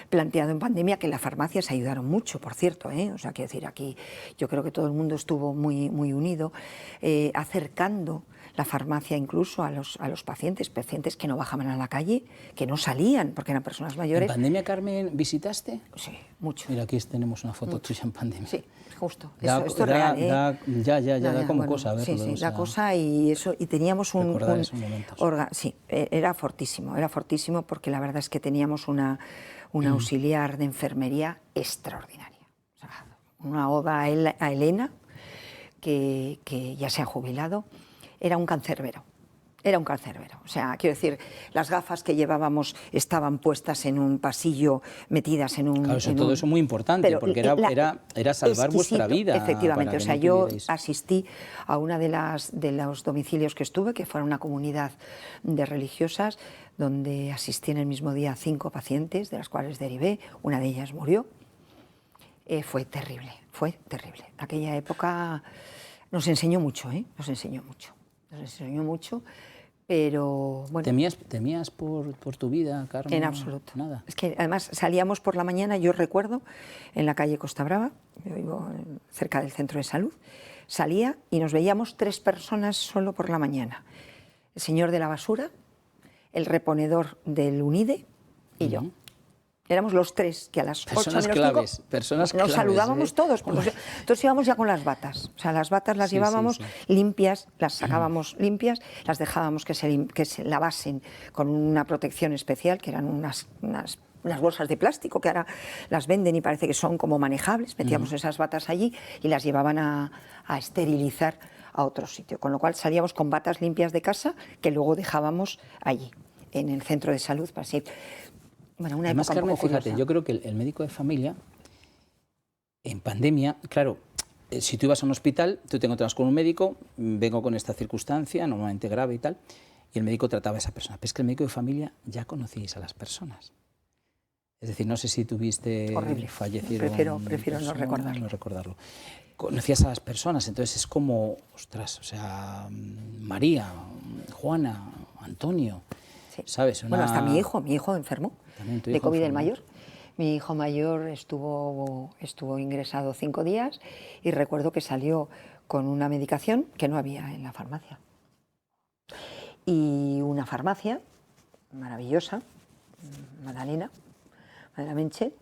planteado en pandemia que las farmacias ayudaron mucho, por cierto, ¿eh? O sea, quiero decir, aquí yo creo que todo el mundo estuvo muy unido, acercando la farmacia incluso a los pacientes que no bajaban a la calle, que no salían, porque eran personas mayores. ¿En pandemia, Carmen, visitaste? Sí, mucho. Mira, aquí tenemos una foto tuya en pandemia. Sí, justo. Esto es real, ¿eh? Da como bueno, cosa verlo. Sí, da cosa y teníamos un sí, era fortísimo porque la verdad es que teníamos una auxiliar de enfermería extraordinaria. O sea, una oda a Elena, que ya se ha jubilado. Era un cancerbero. O sea, quiero decir, las gafas que llevábamos estaban puestas en un pasillo, metidas en un... Claro, todo eso es muy importante, porque era salvar vuestra vida. Efectivamente, o sea, yo asistí a una de los domicilios que estuve, que fue una comunidad de religiosas, donde asistí en el mismo día a 5 pacientes, de las cuales derivé, una de ellas murió. Fue terrible. Aquella época nos enseñó mucho, Nos enseñó mucho, pero bueno... ¿Temías por tu vida, Carmen? En absoluto. Nada. Es que además salíamos por la mañana, yo recuerdo, en la calle Costa Brava, yo vivo cerca del centro de salud, salía y nos veíamos 3 personas solo por la mañana. El señor de la basura, el reponedor del UNIDE y yo. Éramos los 3 que a las 8 menos 5 nos saludábamos todos. Entonces íbamos ya con las batas. O sea, las batas las llevábamos limpias, las sacábamos limpias, las dejábamos que se lavasen con una protección especial, que eran unas bolsas de plástico que ahora las venden y parece que son como manejables. Metíamos esas batas allí y las llevaban a esterilizar a otro sitio, con lo cual salíamos con batas limpias de casa que luego dejábamos allí, en el centro de salud, para así. Bueno, una Además, época Carmen, un poco fíjate, curiosa. yo creo que el médico de familia, en pandemia, claro, si tú ibas a un hospital, tú te encontrabas con un médico, vengo con esta circunstancia, normalmente grave y tal, y el médico trataba a esa persona. Pero es que el médico de familia ya conocíais a las personas. Es decir, no sé si tuviste Horrible. fallecieron Prefiero no recordarlo. no recordarlo. Conocías a las personas, entonces es como, ostras, o sea, María, Juana, Antonio, Sí. ¿sabes? Bueno, hasta mi hijo enfermó También tu de hijo COVID el enfermó. mayor. Mi hijo mayor estuvo ingresado 5 días y recuerdo que salió con una medicación que no había en la farmacia. Y una farmacia maravillosa, Madalena Menchen,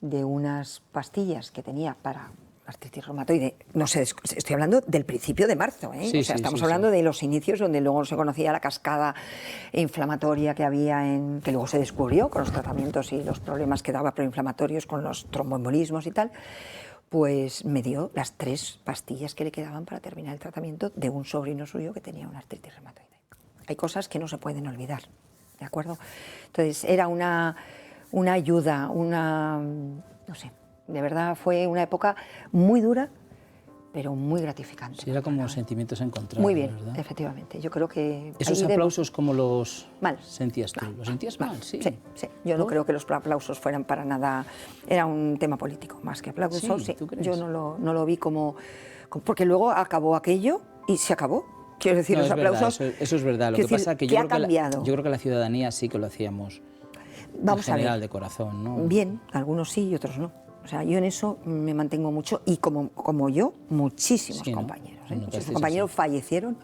de unas pastillas que tenía para artritis reumatoide. No sé, estoy hablando del principio de marzo, ¿eh? Sí, O sea, sí, estamos sí, hablando sí. de los inicios donde luego se conocía la cascada inflamatoria que había, que luego se descubrió con los tratamientos y los problemas que daba proinflamatorios con los tromboembolismos y tal. Pues me dio las 3 pastillas que le quedaban para terminar el tratamiento de un sobrino suyo que tenía una artritis reumatoide. Hay cosas que no se pueden olvidar, ¿de acuerdo? Entonces era una ayuda, no sé, de verdad fue una época muy dura, pero muy gratificante. Sí, era como sentimientos encontrados, Muy bien, ¿verdad? efectivamente. Yo creo que... ¿Esos aplausos cómo los mal. sentías tú? ¿Los sentías mal? Sí. Sí, sí. Yo no creo que los aplausos fueran para nada... Era un tema político, más que aplausos. Sí, ¿tú crees? Yo no lo vi como... Porque luego acabó aquello y se acabó. Quiero decir, No, los es verdad, aplausos... eso es verdad. Lo que pasa es que ¿qué ha cambiado? yo creo que la ciudadanía sí que lo hacíamos Vamos en general a ver. de corazón, ¿no? Bien, algunos sí y otros no. O sea, yo en eso me mantengo mucho y como yo, muchísimos Sí, ¿no? compañeros. Lo notasteis Muchísimos compañeros así. fallecieron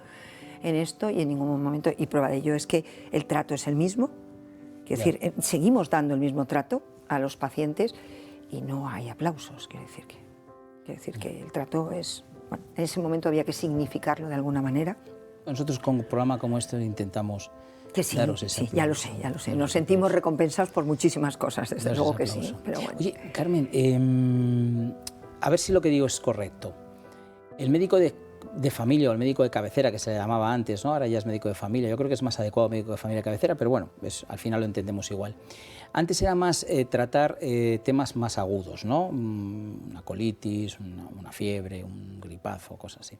en esto y en ningún momento, y prueba de ello es que el trato es el mismo. Quiero Ya. decir, seguimos dando el mismo trato a los pacientes y no hay aplausos. Quiero decir que el trato es... Bueno, en ese momento había que significarlo de alguna manera. Nosotros con un programa como este intentamos Que sí, daros ese sí, ya lo sé, aplauso, ya lo sé. daros Nos ese sentimos aplauso. recompensados por muchísimas cosas, desde Daros luego ese que sí. aplauso. Pero bueno. Oye, Carmen, a ver si lo que digo es correcto. El médico de familia o el médico de cabecera, que se le llamaba antes, ¿no? Ahora ya es médico de familia. Yo creo que es más adecuado médico de familia cabecera, pero bueno, al final lo entendemos igual. Antes era más tratar temas más agudos, ¿no? Una colitis, una fiebre, un gripazo, cosas así.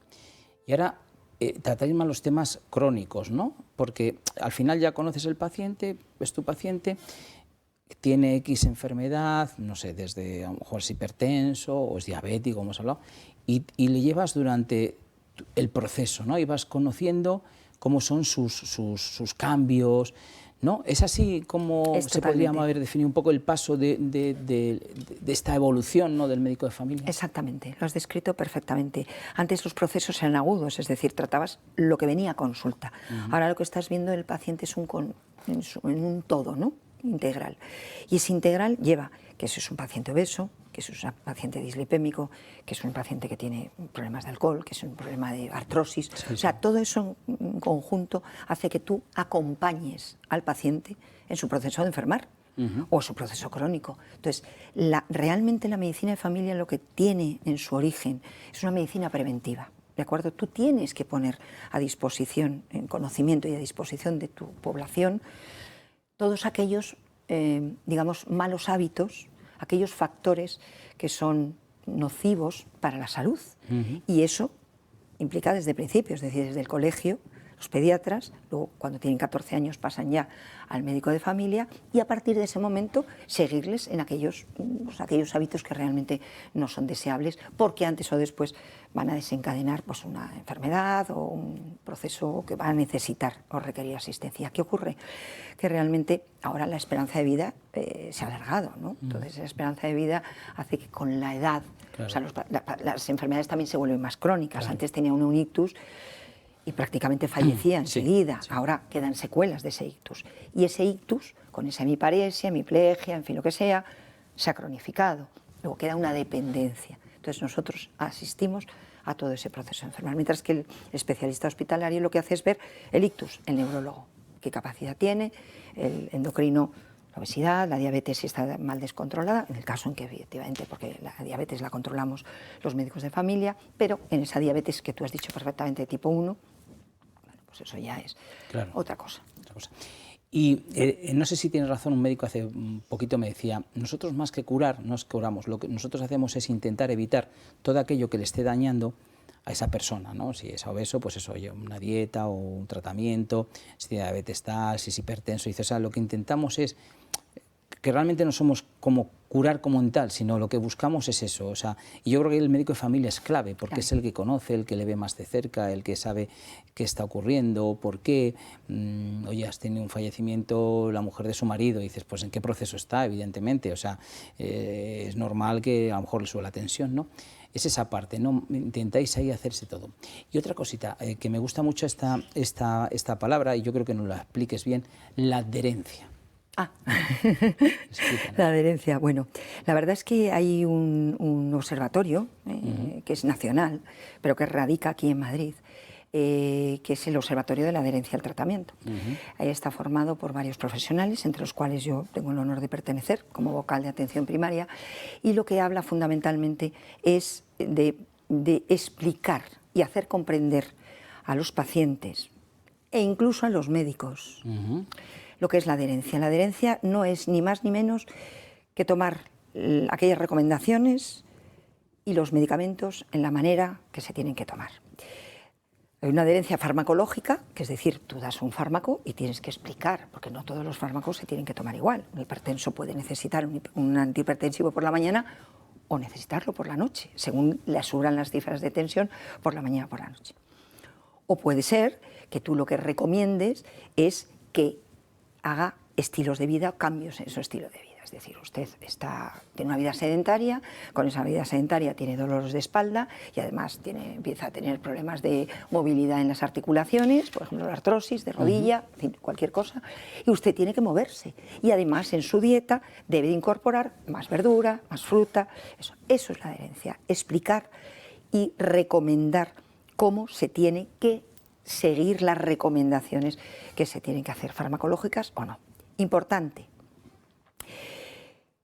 Y ahora tratáis más los temas crónicos, ¿no? Porque al final ya conoces el paciente, es tu paciente, tiene X enfermedad, no sé, desde a lo mejor es hipertenso o es diabético, como hemos hablado, y le llevas durante el proceso, ¿no? Y vas conociendo cómo son sus cambios, ¿no? Es así como Es se totalmente. podría haber definido un poco el paso de esta evolución, ¿no? Del médico de familia. Exactamente, lo has descrito perfectamente. Antes los procesos eran agudos, es decir, tratabas lo que venía a consulta. Ahora lo que estás viendo el paciente es en un todo, ¿no? Integral. Y ese integral lleva que eso es un paciente obeso, que eso es un paciente dislipémico, que es un paciente que tiene problemas de alcohol, que es un problema de artrosis. Sí, o sea, sí. todo eso en conjunto hace que tú acompañes al paciente en su proceso de enfermar o su proceso crónico. Entonces, realmente la medicina de familia lo que tiene en su origen es una medicina preventiva. ¿De acuerdo? Tú tienes que poner a disposición, en conocimiento y a disposición de tu población, todos aquellos, digamos, malos hábitos, aquellos factores que son nocivos para la salud. Y eso implica desde el principio, es decir, desde el colegio, los pediatras, luego cuando tienen 14 años pasan ya al médico de familia y a partir de ese momento seguirles en aquellos hábitos que realmente no son deseables porque antes o después van a desencadenar pues, una enfermedad o un proceso que va a necesitar o requerir asistencia. ¿Qué ocurre? Que realmente ahora la esperanza de vida se ha alargado, ¿no? Entonces la esperanza de vida hace que con la edad, Claro. o sea, las enfermedades también se vuelven más crónicas. Claro. Antes tenía un ictus y prácticamente fallecía enseguida. Sí. Ahora quedan secuelas de ese ictus. Y ese ictus, con esa hemiparesia, hemiplegia, en fin, lo que sea, se ha cronificado. Luego queda una dependencia. Entonces nosotros asistimos a todo ese proceso de enfermar. Mientras que el especialista hospitalario lo que hace es ver el ictus, el neurólogo, qué capacidad tiene, el endocrino, La obesidad, la diabetes si está mal descontrolada, en el caso en que efectivamente, porque la diabetes la controlamos los médicos de familia, pero en esa diabetes que tú has dicho perfectamente de tipo 1, bueno, pues eso ya es otra cosa. Y no sé si tienes razón, un médico hace un poquito me decía, nosotros más que curar, nos curamos, lo que nosotros hacemos es intentar evitar todo aquello que le esté dañando a esa persona, ¿no? Si es obeso, pues eso, oye, una dieta o un tratamiento, si tiene diabetes tal, si es hipertenso, dices, o sea, lo que intentamos es que realmente no somos como curar como en tal, sino lo que buscamos es eso, o sea, y yo creo que el médico de familia es clave, porque es el que conoce, el que le ve más de cerca, el que sabe qué está ocurriendo, por qué, oye, has tenido un fallecimiento la mujer de su marido, y dices, pues en qué proceso está, evidentemente, o sea, es normal que a lo mejor le sube la tensión, ¿no? Es esa parte, ¿no? Intentáis ahí hacerse todo. Y otra cosita, que me gusta mucho esta palabra, y yo creo que nos la expliques bien, la adherencia. La adherencia. Bueno, la verdad es que hay un observatorio que es nacional, pero que radica aquí en Madrid, que es el Observatorio de la Adherencia al Tratamiento. Ahí está formado por varios profesionales, entre los cuales yo tengo el honor de pertenecer como vocal de atención primaria, y lo que habla fundamentalmente es de explicar y hacer comprender a los pacientes e incluso a los médicos lo que es la adherencia. La adherencia no es ni más ni menos que tomar aquellas recomendaciones y los medicamentos en la manera que se tienen que tomar. Hay una adherencia farmacológica, que es decir, tú das un fármaco y tienes que explicar, porque no todos los fármacos se tienen que tomar igual. Un hipertenso puede necesitar un antihipertensivo por la mañana o necesitarlo por la noche, según le suban las cifras de tensión por la mañana o por la noche. O puede ser que tú lo que recomiendes es que haga estilos de vida, cambios en su estilo de vida. Es decir, usted tiene una vida sedentaria, con esa vida sedentaria tiene dolores de espalda y además empieza a tener problemas de movilidad en las articulaciones, por ejemplo, la artrosis de rodilla, en fin, cualquier cosa, y usted tiene que moverse. Y además en su dieta debe de incorporar más verdura, más fruta. Eso es la adherencia, explicar y recomendar cómo se tiene que seguir las recomendaciones que se tienen que hacer, farmacológicas o no. Importante,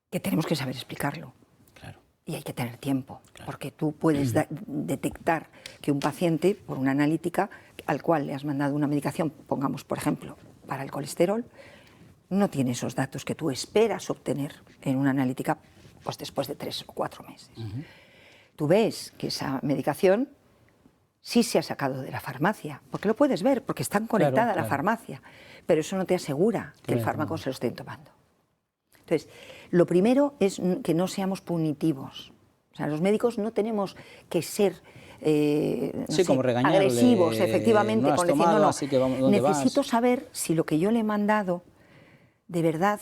que tenemos que saber explicarlo. Claro. Y hay que tener tiempo, porque tú puedes detectar que un paciente, por una analítica, al cual le has mandado una medicación, pongamos, por ejemplo, para el colesterol, no tiene esos datos que tú esperas obtener en una analítica pues después de 3 o 4 meses. Tú ves que esa medicación sí se ha sacado de la farmacia, porque lo puedes ver, porque están conectadas a la farmacia, pero eso no te asegura que el fármaco se lo estén tomando. Entonces, lo primero es que no seamos punitivos. O sea, los médicos no tenemos que ser como agresivos, efectivamente, no con decir, no, así que vamos, necesito saber si lo que yo le he mandado de verdad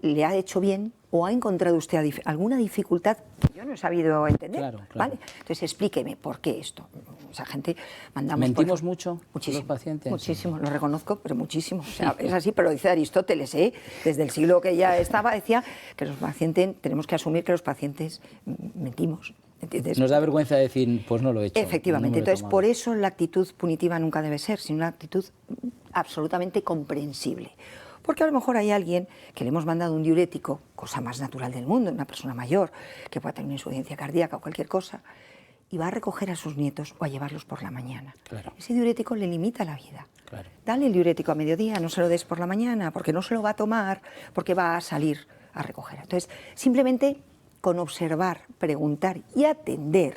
le ha hecho bien o ha encontrado usted alguna dificultad que yo no he sabido entender. Claro. ¿Vale? Entonces, explíqueme por qué esto. Esa gente mandamos... ¿Mentimos mucho muchísimo, los pacientes? Muchísimo, lo reconozco, pero muchísimo. O sea, es así, pero lo dice Aristóteles, desde el siglo que ya estaba, decía que los pacientes, tenemos que asumir que los pacientes mentimos. ¿Entiendes? Nos da vergüenza decir, pues no lo he hecho. Efectivamente, no entonces por eso la actitud punitiva nunca debe ser, sino una actitud absolutamente comprensible. Porque a lo mejor hay alguien que le hemos mandado un diurético, cosa más natural del mundo, una persona mayor, que pueda tener una insuficiencia cardíaca o cualquier cosa, y va a recoger a sus nietos o a llevarlos por la mañana. Claro. Ese diurético le limita la vida. Claro. Dale el diurético a mediodía, no se lo des por la mañana, porque no se lo va a tomar, porque va a salir a recoger. Entonces, simplemente con observar, preguntar y atender,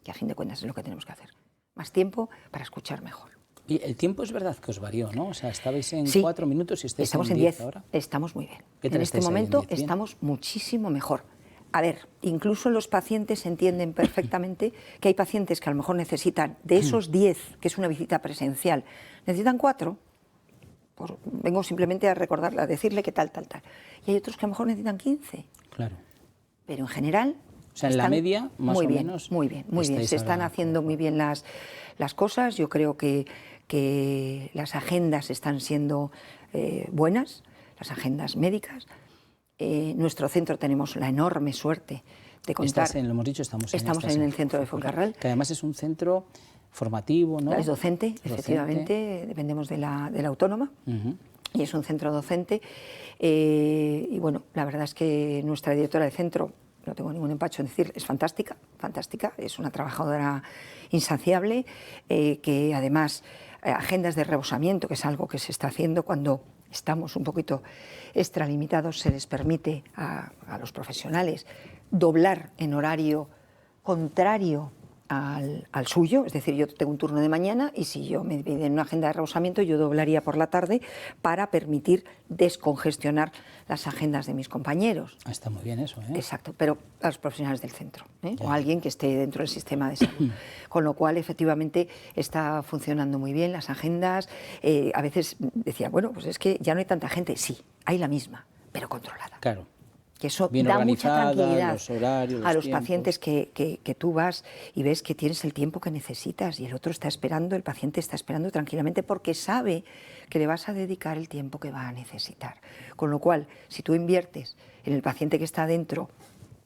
que a fin de cuentas es lo que tenemos que hacer. Más tiempo para escuchar mejor. Y el tiempo es verdad que os varió, ¿no? O sea, estabais en 4 minutos y estáis estamos en 10 ahora. Estamos muy bien. En este momento estamos muchísimo mejor. A ver, incluso los pacientes entienden perfectamente que hay pacientes que a lo mejor necesitan, de esos 10, que es una visita presencial, necesitan 4, pues vengo simplemente a recordarle, a decirle que tal. Y hay otros que a lo mejor necesitan 15. Claro. Pero en general... O sea, en la media, más o menos... Muy bien. Se están haciendo muy bien las cosas. Yo creo que las agendas están siendo buenas, las agendas médicas. Nuestro centro tenemos la enorme suerte de contar... lo hemos dicho, estamos en el centro de Fuencarral. Que además es un centro formativo, ¿no? Es docente, efectivamente, dependemos de la autónoma. y es un centro docente. Y bueno, la verdad es que nuestra directora de centro, no tengo ningún empacho en decir, es fantástica, fantástica, es una trabajadora insaciable, que además agendas de rebosamiento, que es algo que se está haciendo cuando estamos un poquito extralimitados, se les permite a los profesionales doblar en horario contrario al suyo, es decir, yo tengo un turno de mañana y si yo me piden una agenda de rebosamiento, yo doblaría por la tarde para permitir descongestionar las agendas de mis compañeros. Está muy bien eso, ¿eh? Exacto, pero a los profesionales del centro, o a alguien que esté dentro del sistema de salud. Con lo cual, efectivamente, está funcionando muy bien las agendas. A veces decía, bueno, pues es que ya no hay tanta gente. Sí, hay la misma, pero controlada. Claro. Que eso Bien da mucha tranquilidad los horarios, a los tiempos. pacientes que tú vas y ves que tienes el tiempo que necesitas y el otro está esperando, el paciente está esperando tranquilamente porque sabe que le vas a dedicar el tiempo que va a necesitar. Con lo cual, si tú inviertes en el paciente que está dentro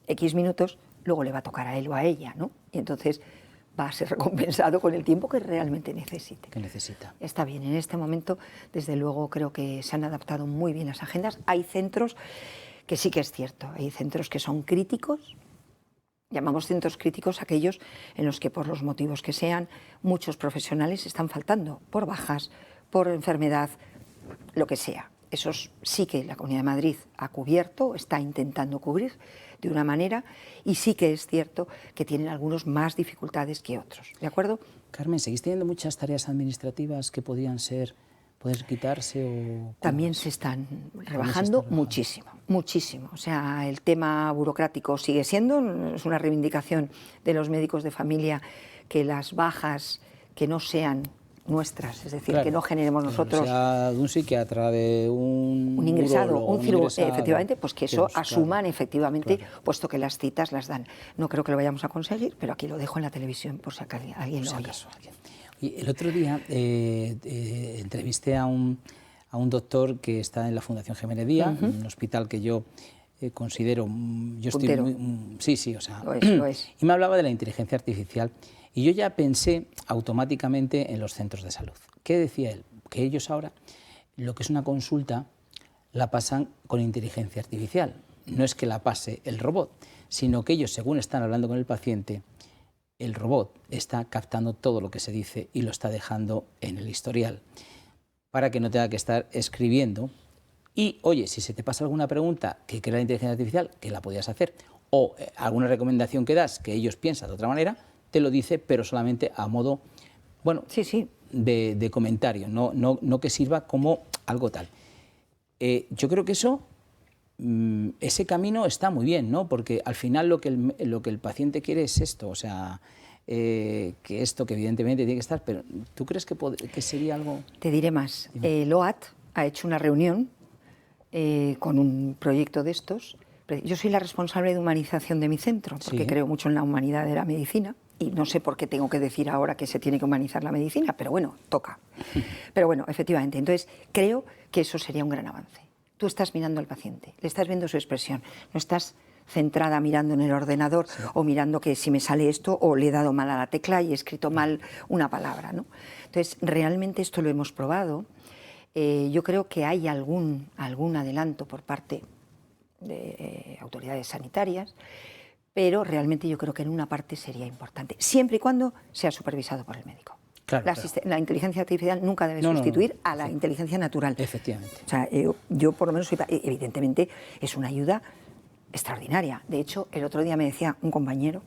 X minutos, luego le va a tocar a él o a ella, ¿no? Y entonces va a ser recompensado con el tiempo que realmente necesite. Que necesita. Está bien, en este momento, desde luego, creo que se han adaptado muy bien las agendas. Hay centros que sí que es cierto, hay centros que son críticos, llamamos centros críticos aquellos en los que por los motivos que sean muchos profesionales están faltando, por bajas, por enfermedad, lo que sea. Esos sí que la Comunidad de Madrid ha cubierto, está intentando cubrir de una manera y sí que es cierto que tienen algunos más dificultades que otros, ¿de acuerdo? Carmen, ¿seguís teniendo muchas tareas administrativas que podían poder quitarse o...? También se están rebajando muchísimo, muchísimo. O sea, el tema burocrático sigue siendo, es una reivindicación de los médicos de familia que las bajas que no sean nuestras, es decir, claro, que no generemos nosotros... sea de un psiquiatra, de un ingresado, urologo, un cirujano, efectivamente, pues que eso asuman, claro, efectivamente, claro, puesto que las citas las dan. No creo que lo vayamos a conseguir, pero aquí lo dejo en la televisión por si alguien lo oye. Y el otro día entrevisté a un doctor que está en la Fundación Jiménez Díaz, un hospital que yo considero... Puntero. Sí, o sea... Lo es. Y me hablaba de la inteligencia artificial y yo ya pensé automáticamente en los centros de salud. ¿Qué decía él? Que ellos ahora lo que es una consulta la pasan con inteligencia artificial. No es que la pase el robot, sino que ellos, según están hablando con el paciente, el robot está captando todo lo que se dice y lo está dejando en el historial para que no tenga que estar escribiendo. Y, oye, si se te pasa alguna pregunta que crea la inteligencia artificial, que la podías hacer, o alguna recomendación que das que ellos piensan de otra manera, te lo dice, pero solamente a modo, bueno, sí. de comentario, no que sirva como algo tal. Yo creo que eso... ese camino está muy bien, ¿no? Porque al final lo que el paciente quiere es esto, o sea, que esto que evidentemente tiene que estar, pero ¿tú crees que sería algo...? Te diré más. LOAT ha hecho una reunión con un proyecto de estos. Yo soy la responsable de humanización de mi centro, porque creo mucho en la humanidad de la medicina y no sé por qué tengo que decir ahora que se tiene que humanizar la medicina, pero bueno, toca. Pero bueno, efectivamente, entonces creo que eso sería un gran avance. Tú estás mirando al paciente, le estás viendo su expresión, no estás centrada mirando en el ordenador o mirando que si me sale esto o le he dado mal a la tecla y he escrito mal una palabra, ¿no? Entonces, realmente esto lo hemos probado. Yo creo que hay algún adelanto por parte de autoridades sanitarias, pero realmente yo creo que en una parte sería importante, siempre y cuando sea supervisado por el médico. Claro, la inteligencia artificial nunca debe sustituir a la inteligencia natural. Efectivamente. O sea, yo por lo menos, evidentemente, es una ayuda extraordinaria. De hecho, el otro día me decía un compañero,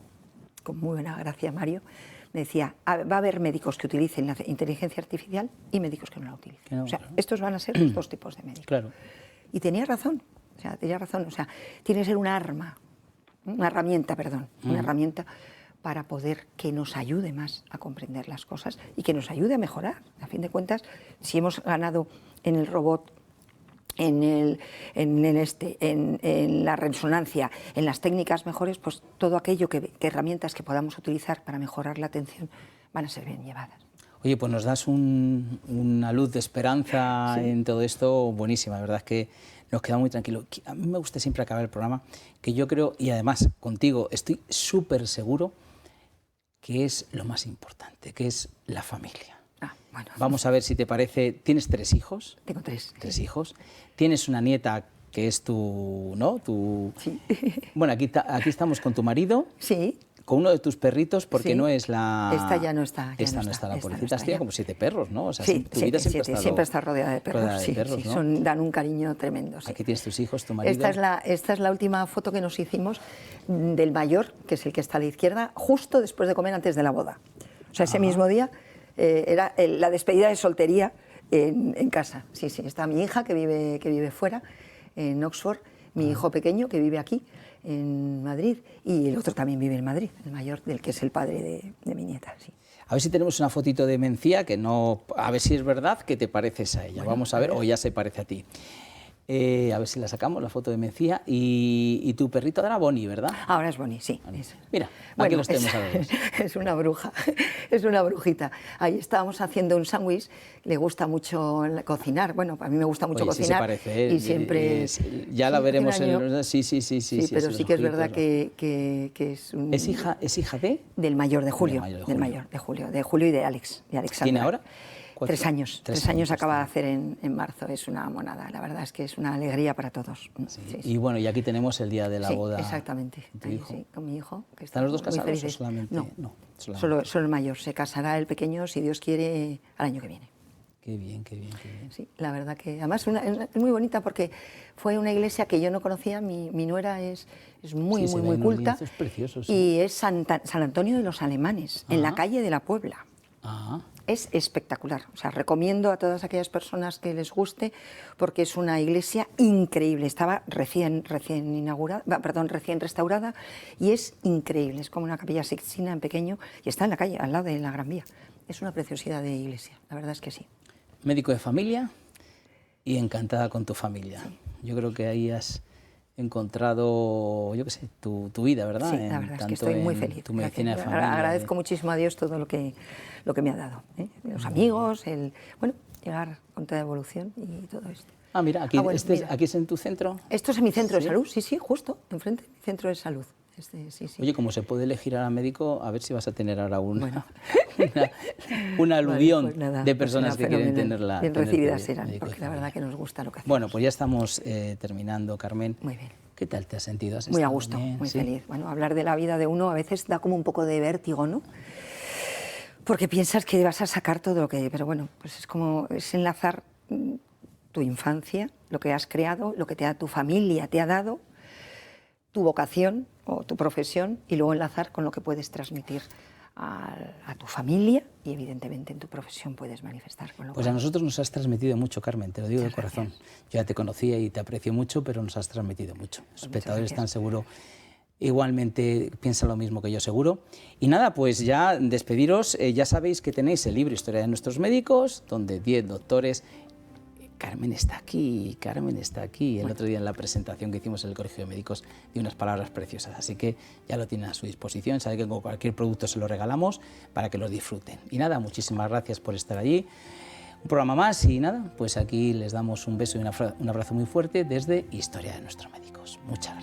con muy buena gracia, Mario, me decía, va a haber médicos que utilicen la inteligencia artificial y médicos que no la utilicen. O sea, estos van a ser los dos tipos de médicos. Claro. Y tenía razón, o sea, tiene que ser una herramienta para poder que nos ayude más a comprender las cosas y que nos ayude a mejorar. A fin de cuentas, si hemos ganado en el robot, en la resonancia, en las técnicas mejores, pues todo aquello que herramientas que podamos utilizar para mejorar la atención van a ser bien llevadas. Oye, pues nos das una luz de esperanza en todo esto buenísima, la verdad es que nos queda muy tranquilo. A mí me gusta siempre acabar el programa, que yo creo, y además contigo estoy súper seguro, que es lo más importante, que es la familia. Bueno. Vamos a ver si te parece. ¿Tienes 3 hijos? Tengo 3. 3 hijos. Tienes una nieta que es ¿no? Sí. Bueno, aquí estamos con tu marido. Sí. Con uno de tus perritos, porque no es la... Esta ya no está. Esta no está, la pobrecita. Has tenido como 7 perros, ¿no? O sea, sí, tu vida siempre está rodeada de perros. ¿no? Dan un cariño tremendo. Sí. Aquí tienes tus hijos, tu marido. Esta es la última foto que nos hicimos del mayor, que es el que está a la izquierda, justo después de comer, antes de la boda. O sea, ese mismo día era la despedida de soltería en casa. Sí, está mi hija, que vive fuera, en Oxford, mi hijo pequeño, que vive aquí, en Madrid, y el otro también vive en Madrid, el mayor, del que es el padre de mi nieta. Sí. A ver si tenemos una fotito de Mencía, que no... A ver si es verdad que te pareces a ella. Bueno, vamos a ver, o ya se parece a ti. A ver si la sacamos, la foto de Mencía. Y tu perrito ahora Bonnie, ¿verdad? Ahora es Bonnie, sí. Mira, aquí los tenemos a los dos. Es una bruja, es una brujita. Ahí estábamos haciendo un sándwich, le gusta mucho cocinar. Bueno, a mí me gusta mucho cocinar. Sí se parece, y siempre... ya la veremos en... Sí, pero sí que es verdad que es un... ¿Es hija de? Del mayor, de Julio. De Julio y de Alex. ¿Tiene ahora? 3 años. 3 años acaba de hacer en marzo. Es una monada. La verdad es que es una alegría para todos. Sí. Y bueno, y aquí tenemos el día de la boda. Exactamente. Sí, con mi hijo. Que ¿Están los dos casados o solamente? No, solo el mayor. Se casará el pequeño, si Dios quiere, al año que viene. Qué bien. Sí, la verdad que además es muy bonita porque fue una iglesia que yo no conocía. Mi nuera es muy culta. Preciosos, y es San Antonio de los Alemanes, en la calle de la Puebla. Es espectacular, o sea, recomiendo a todas aquellas personas que les guste porque es una iglesia increíble, estaba recién restaurada y es increíble, es como una capilla sixtina en pequeño y está en la calle, al lado de la Gran Vía. Es una preciosidad de iglesia, la verdad es que sí. Médico de familia y encantada con tu familia. Sí. Yo creo que ahí has encontrado, yo qué sé, tu vida, ¿verdad? Sí, la verdad es que estoy muy feliz. Tu medicina de familia. Agradezco muchísimo a Dios todo lo que me ha dado. Los amigos, llegar con toda evolución y todo esto. Mira, aquí, aquí es en tu centro. Esto es en mi centro de salud, sí, justo, enfrente, mi centro de salud. Sí. Oye, como se puede elegir ahora médico, a ver si vas a tener ahora una aluvión de personas que quieren tenerla. Bien recibidas serán, porque la verdad que nos gusta lo que hacemos. Bueno, pues ya estamos terminando, Carmen. Muy bien. ¿Qué tal te has sentido? Muy a gusto, muy feliz. Bueno, hablar de la vida de uno a veces da como un poco de vértigo, ¿no? Porque piensas que vas a sacar todo lo que... Pero bueno, pues es enlazar tu infancia, lo que has creado, lo que tu familia te ha dado, tu vocación o tu profesión, y luego enlazar con lo que puedes transmitir a tu familia y evidentemente en tu profesión puedes manifestar. Pues a nosotros nos has transmitido mucho, Carmen, te lo digo de corazón. Yo ya te conocía y te aprecio mucho, pero nos has transmitido mucho. Los espectadores están seguro, igualmente piensan lo mismo que yo seguro. Y nada, pues ya despediros, ya sabéis que tenéis el libro Historia de nuestros médicos, donde 10 doctores... Carmen está aquí. El otro día en la presentación que hicimos en el Colegio de Médicos dio unas palabras preciosas, así que ya lo tienen a su disposición, sabe que con cualquier producto se lo regalamos para que lo disfruten. Y nada, muchísimas gracias por estar allí. Un programa más y nada, pues aquí les damos un beso y un abrazo muy fuerte desde Historia de nuestros médicos. Muchas gracias.